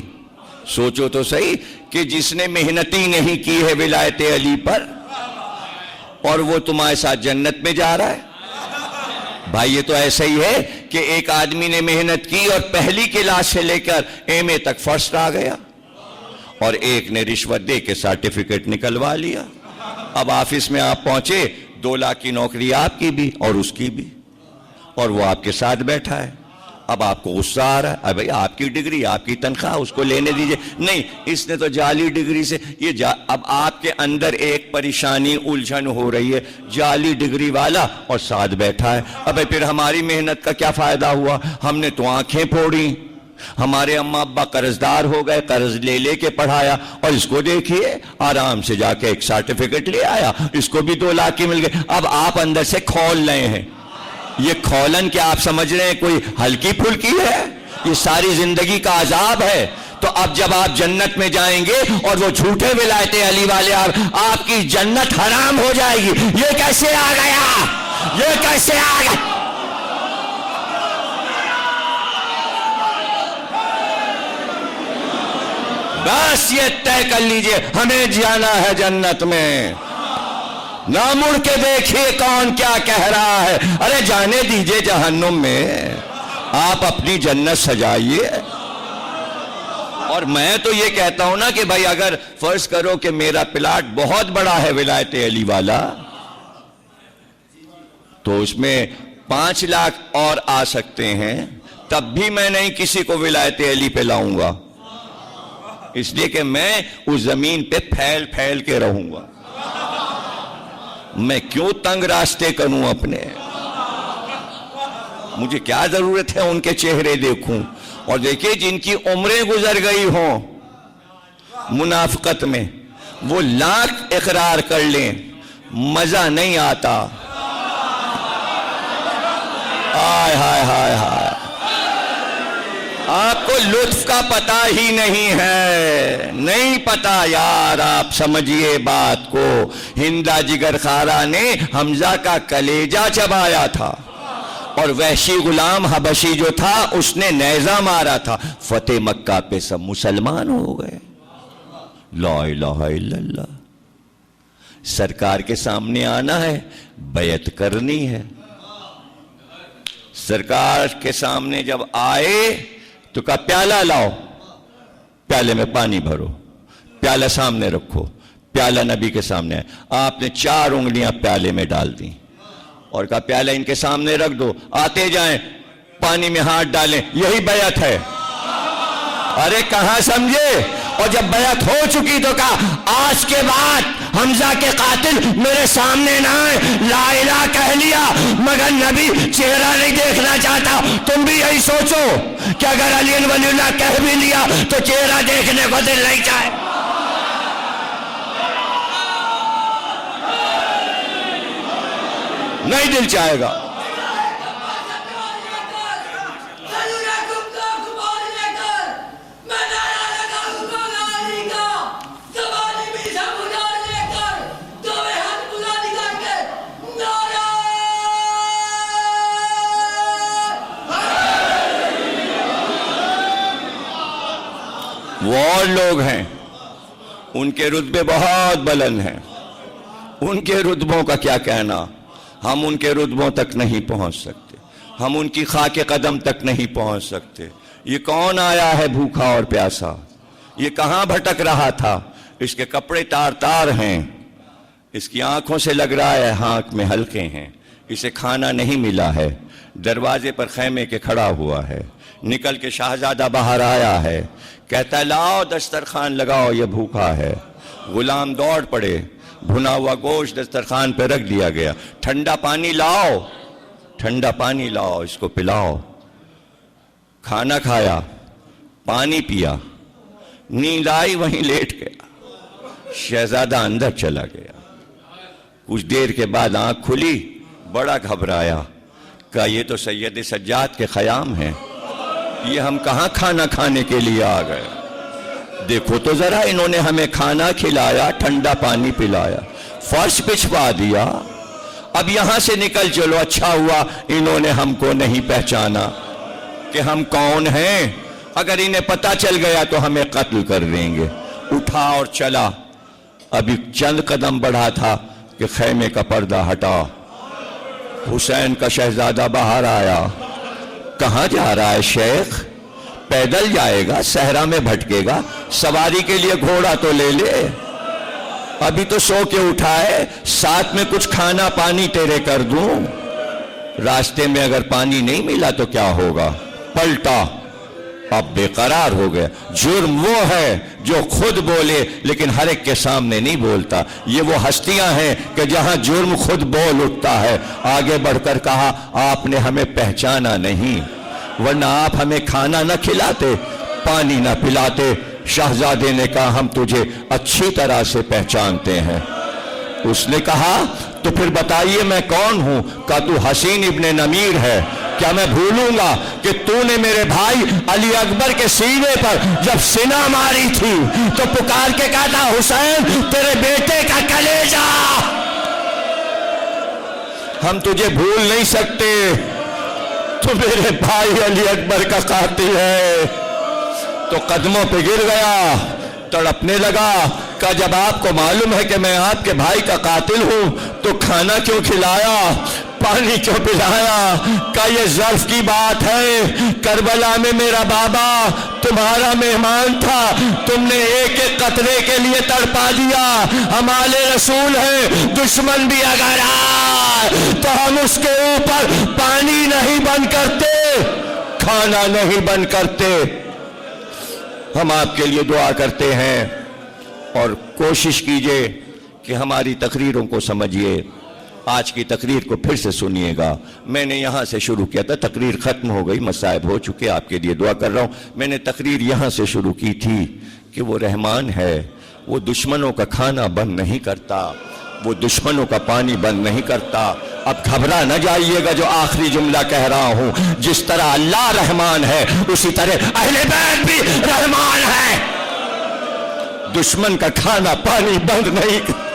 سوچو تو صحیح کہ جس نے محنتی نہیں کی ہے ولایت علی پر، اور وہ تمہارے ساتھ جنت میں جا رہا ہے. بھائی یہ تو ایسا ہی ہے کہ ایک آدمی نے محنت کی اور پہلی کلاس سے لے کر ایم اے تک فرسٹ آ گیا، اور ایک نے رشوت دے کے سرٹیفکیٹ نکلوا لیا. اب آفس میں آپ پہنچے، 2 لاکھ کی نوکری آپ کی بھی اور اس کی بھی، اور وہ آپ کے ساتھ بیٹھا ہے. اب آپ کو غصہ آ رہا ہے، بھائی آپ کی ڈگری، آپ کی تنخواہ، اس کو لینے دیجئے. نہیں، اس نے تو جعلی ڈگری سے اب آپ کے اندر ایک پریشانی الجھن ہو رہی ہے. جعلی ڈگری والا اور ساتھ بیٹھا ہے. اب پھر ہماری محنت کا کیا فائدہ ہوا؟ ہم نے تو آنکھیں پھوڑی، ہمارے اماں ابا قرضدار ہو گئے، قرض لے لے کے پڑھایا، اور اس کو دیکھیے آرام سے جا کے ایک سرٹیفکیٹ لے آیا، اس کو بھی 2 لاکھ کی مل گئے. اب آپ اندر سے کھول رہے ہیں. یہ کھولن کیا آپ سمجھ رہے ہیں کوئی ہلکی پھلکی ہے؟ یہ ساری زندگی کا عذاب ہے. تو اب جب آپ جنت میں جائیں گے اور وہ جھوٹے ولایت علی والے آپ کی جنت حرام ہو جائے گی. یہ کیسے آ گیا؟ یہ کیسے آ گیا؟ بس یہ طے کر لیجئے ہمیں جانا ہے جنت میں. نہ مڑ کے دیکھیے کون کیا کہہ رہا ہے. ارے جانے دیجئے جہنم میں، آپ اپنی جنت سجائیے. اور میں تو یہ کہتا ہوں نا کہ بھائی اگر فرض کرو کہ میرا پلاٹ بہت بڑا ہے ولایت علی والا، تو اس میں 5 لاکھ اور آ سکتے ہیں، تب بھی میں نہیں کسی کو ولایت علی پہ لاؤں گا، اس لیے کہ میں اس زمین پہ پھیل پھیل کے رہوں گا. میں کیوں تنگ راستے کروں اپنے؟ مجھے کیا ضرورت ہے ان کے چہرے دیکھوں؟ اور دیکھیے جن کی عمریں گزر گئی ہوں منافقت میں، وہ لاکھ اقرار کر لیں، مزہ نہیں آتا. ہائے ہائے ہائے ہائے، آپ کو لطف کا پتہ ہی نہیں ہے، نہیں پتہ یار. آپ سمجھیے بات کو. ہندا جگر خارا نے حمزہ کا کلیجہ چبایا تھا، اور وحشی غلام حبشی جو تھا اس نے نیزہ مارا تھا. فتح مکہ پہ سب مسلمان ہو گئے. لا الہ الا اللہ. سرکار کے سامنے آنا ہے، بیعت کرنی ہے. سرکار کے سامنے جب آئے تو کہا پیالہ لاؤ، پیالے میں پانی بھرو، پیالہ سامنے رکھو. پیالہ نبی کے سامنے ہے، آپ نے 4 انگلیاں پیالے میں ڈال دیں اور کہا پیالہ ان کے سامنے رکھ دو، آتے جائیں پانی میں ہاتھ ڈالیں. یہی بیعت ہے. ارے کہاں سمجھے؟ اور جب بیعت ہو چکی تو کہا آج کے بعد حمزہ کے قاتل میرے سامنے نہ آئے. لا الہ کہہ لیا مگر نبی چہرہ نہیں دیکھنا چاہتا. تم بھی یہی سوچو کہ اگر علی ولی اللہ کہہ بھی لیا تو چہرہ دیکھنے کو دل نہیں چاہے. نہیں دل چاہے گا. وہ اور لوگ ہیں ان کے رتبے بہت بلند ہیں, ان کے رتبوں کا کیا کہنا. ہم ان کے رتبوں تک نہیں پہنچ سکتے, ہم ان کی خاک قدم تک نہیں پہنچ سکتے. یہ کون آیا ہے بھوکا اور پیاسا, یہ کہاں بھٹک رہا تھا, اس کے کپڑے تار تار ہیں, اس کی آنکھوں سے لگ رہا ہے آنکھ میں حلقے ہیں, اسے کھانا نہیں ملا ہے, دروازے پر خیمے کے کھڑا ہوا ہے. نکل کے شہزادہ باہر آیا ہے, کہتا ہے لاؤ دسترخوان لگاؤ یہ بھوکا ہے. غلام دوڑ پڑے, بھنا ہوا گوشت دسترخوان پہ رکھ دیا گیا. ٹھنڈا پانی لاؤ, ٹھنڈا پانی لاؤ اس کو پلاؤ. کھانا کھایا, پانی پیا, نیند آئی وہیں لیٹ گیا. شہزادہ اندر چلا گیا. کچھ دیر کے بعد آنکھ کھلی, بڑا گھبرایا, کہا یہ تو سید سجاد کے خیام ہیں, یہ ہم کہاں کھانا کھانے کے لیے آ گئے. دیکھو تو ذرا انہوں نے ہمیں کھانا کھلایا, ٹھنڈا پانی پلایا, فرش بچھوا دیا, اب یہاں سے نکل چلو. اچھا ہوا انہوں نے ہم کو نہیں پہچانا کہ ہم کون ہیں, اگر انہیں پتہ چل گیا تو ہمیں قتل کر دیں گے. اٹھا اور چلا. ابھی چند قدم بڑھا تھا کہ خیمے کا پردہ ہٹا, حسین کا شہزادہ باہر آیا. کہاں جا رہا ہے شیخ؟ پیدل جائے گا, صحرا میں بھٹکے گا, سواری کے لیے گھوڑا تو لے لے. ابھی تو سو کے اٹھا ہے, ساتھ میں کچھ کھانا پانی تیرے کر دوں. راستے میں اگر پانی نہیں ملا تو کیا ہوگا؟ پلٹا, اب بے قرار ہو گیا. جرم وہ ہے جو خود بولے لیکن ہر ایک کے سامنے نہیں بولتا. یہ وہ ہستیاں ہیں کہ جہاں جرم خود بول اٹھتا ہے. آگے بڑھ کر کہا آپ نے ہمیں پہچانا نہیں, ورنہ آپ ہمیں کھانا نہ کھلاتے, پانی نہ پلاتے. شہزادے نے کہا ہم تجھے اچھی طرح سے پہچانتے ہیں. اس نے کہا تو پھر بتائیے میں کون ہوں؟ کہا تو حسین ابن نمیر ہے. کیا میں بھولوں گا کہ تو نے میرے بھائی علی اکبر کے سینے پر جب سینہ ماری تھی تو پکار کے کہا تھا حسین تیرے بیٹے کا کلیجہ, ہم تجھے بھول نہیں سکتے, تو میرے بھائی علی اکبر کا قاتل ہے. تو قدموں پہ گر گیا, تڑپنے لگا. کہا جب آپ کو معلوم ہے کہ میں آپ کے بھائی کا قاتل ہوں تو کھانا کیوں کھلایا, پانی کیوں پلایا؟ کہا یہ ظرف کی بات ہے, کربلا میں میرا بابا تمہارا مہمان تھا, تم نے ایک ایک قطرے کے لیے تڑپا دیا. ہمارے رسول ہیں, دشمن بھی اگر آئے تو ہم اس کے اوپر پانی نہیں بند کرتے, کھانا نہیں بند کرتے. ہم آپ کے لیے دعا کرتے ہیں اور کوشش کیجئے کہ ہماری تقریروں کو سمجھیے. آج کی تقریر کو پھر سے سنیے گا. میں نے یہاں سے شروع کیا تھا, تقریر ختم ہو گئی, مصائب ہو چکے, آپ کے لیے دعا کر رہا ہوں. میں نے تقریر یہاں سے شروع کی تھی کہ وہ رحمان ہے, وہ دشمنوں کا کھانا بند نہیں کرتا, وہ دشمنوں کا پانی بند نہیں کرتا. اب گھبرا نہ جائیے گا جو آخری جملہ کہہ رہا ہوں. جس طرح اللہ رحمان ہے اسی طرح اہل بیت بھی رحمان ہے. دشمن کا کھانا پانی بند نہیں کرتا.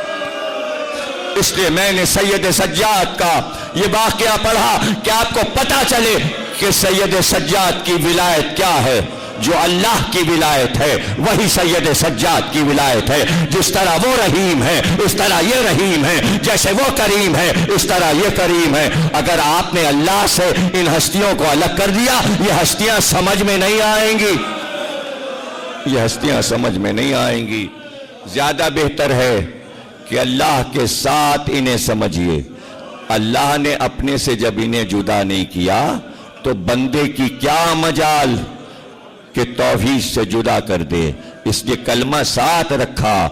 اس لیے میں نے سید سجاد کا یہ واقعہ پڑھا کہ آپ کو پتہ چلے کہ سید سجاد کی ولایت کیا ہے. جو اللہ کی ولایت ہے وہی سید سجاد کی ولایت ہے. جس طرح وہ رحیم ہے اس طرح یہ رحیم ہے, جیسے وہ کریم ہے اس طرح یہ کریم ہے. اگر آپ نے اللہ سے ان ہستیوں کو الگ کر دیا, یہ ہستیاں سمجھ میں نہیں آئیں گی, یہ ہستیاں سمجھ میں نہیں آئیں گی. زیادہ بہتر ہے کہ اللہ کے ساتھ انہیں سمجھیے. اللہ نے اپنے سے جب انہیں جدا نہیں کیا تو بندے کی کیا مجال. کہ توحید سے جدا کر دے، اس لیے کلمہ ساتھ رکھا،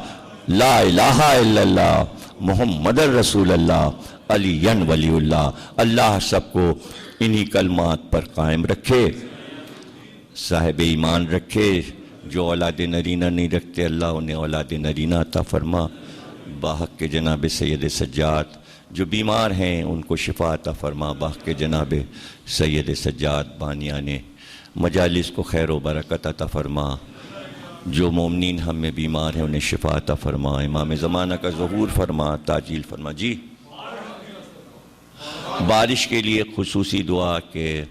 لا الہ الا اللہ محمد رسول اللہ علی ولی اللہ۔ اللہ سب کو انہی کلمات پر قائم رکھے، صاحب ایمان رکھے۔ جو اولاد نرینہ نہیں رکھتے اللہ انہیں اولاد نرینہ عطا فرما، باحق کے جناب سید سجاد۔ جو بیمار ہیں ان کو شفا عطا فرما، باحق کے جناب سید سجاد بانیان مجالس کو خیر و برکت عطا فرما۔ جو مومنین ہم میں بیمار ہیں انہیں شفا عطا فرما، امام زمانہ کا ظہور فرما، تعجیل فرما۔ جی بارش کے لیے خصوصی دعا کہ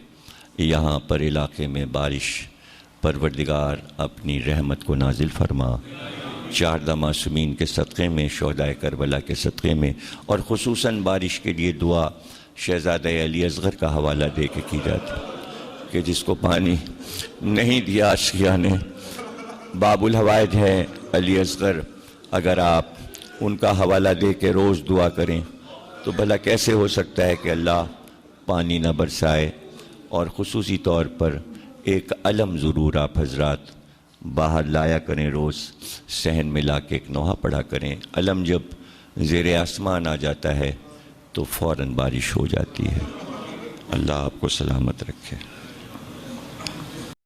یہاں پر علاقے میں بارش پروردگار اپنی رحمت کو نازل فرما، 14 معصومین کے صدقے میں، شہدائے کربلا کے صدقے میں، اور خصوصاً بارش کے لیے دعا شہزادہ علی اصغر کا حوالہ دے کے کی جاتی کہ جس کو پانی نہیں دیا اشقیاء نے۔ باب الحوائج ہے علی اصغر، اگر آپ ان کا حوالہ دے کے روز دعا کریں تو بھلا کیسے ہو سکتا ہے کہ اللہ پانی نہ برسائے۔ اور خصوصی طور پر ایک علم ضرور آپ حضرات باہر لایا کریں، روز صحن میں لا کے ایک نوحہ پڑھا کریں۔ علم جب زیر آسمان آ جاتا ہے تو فوراً بارش ہو جاتی ہے۔ اللہ آپ کو سلامت رکھے۔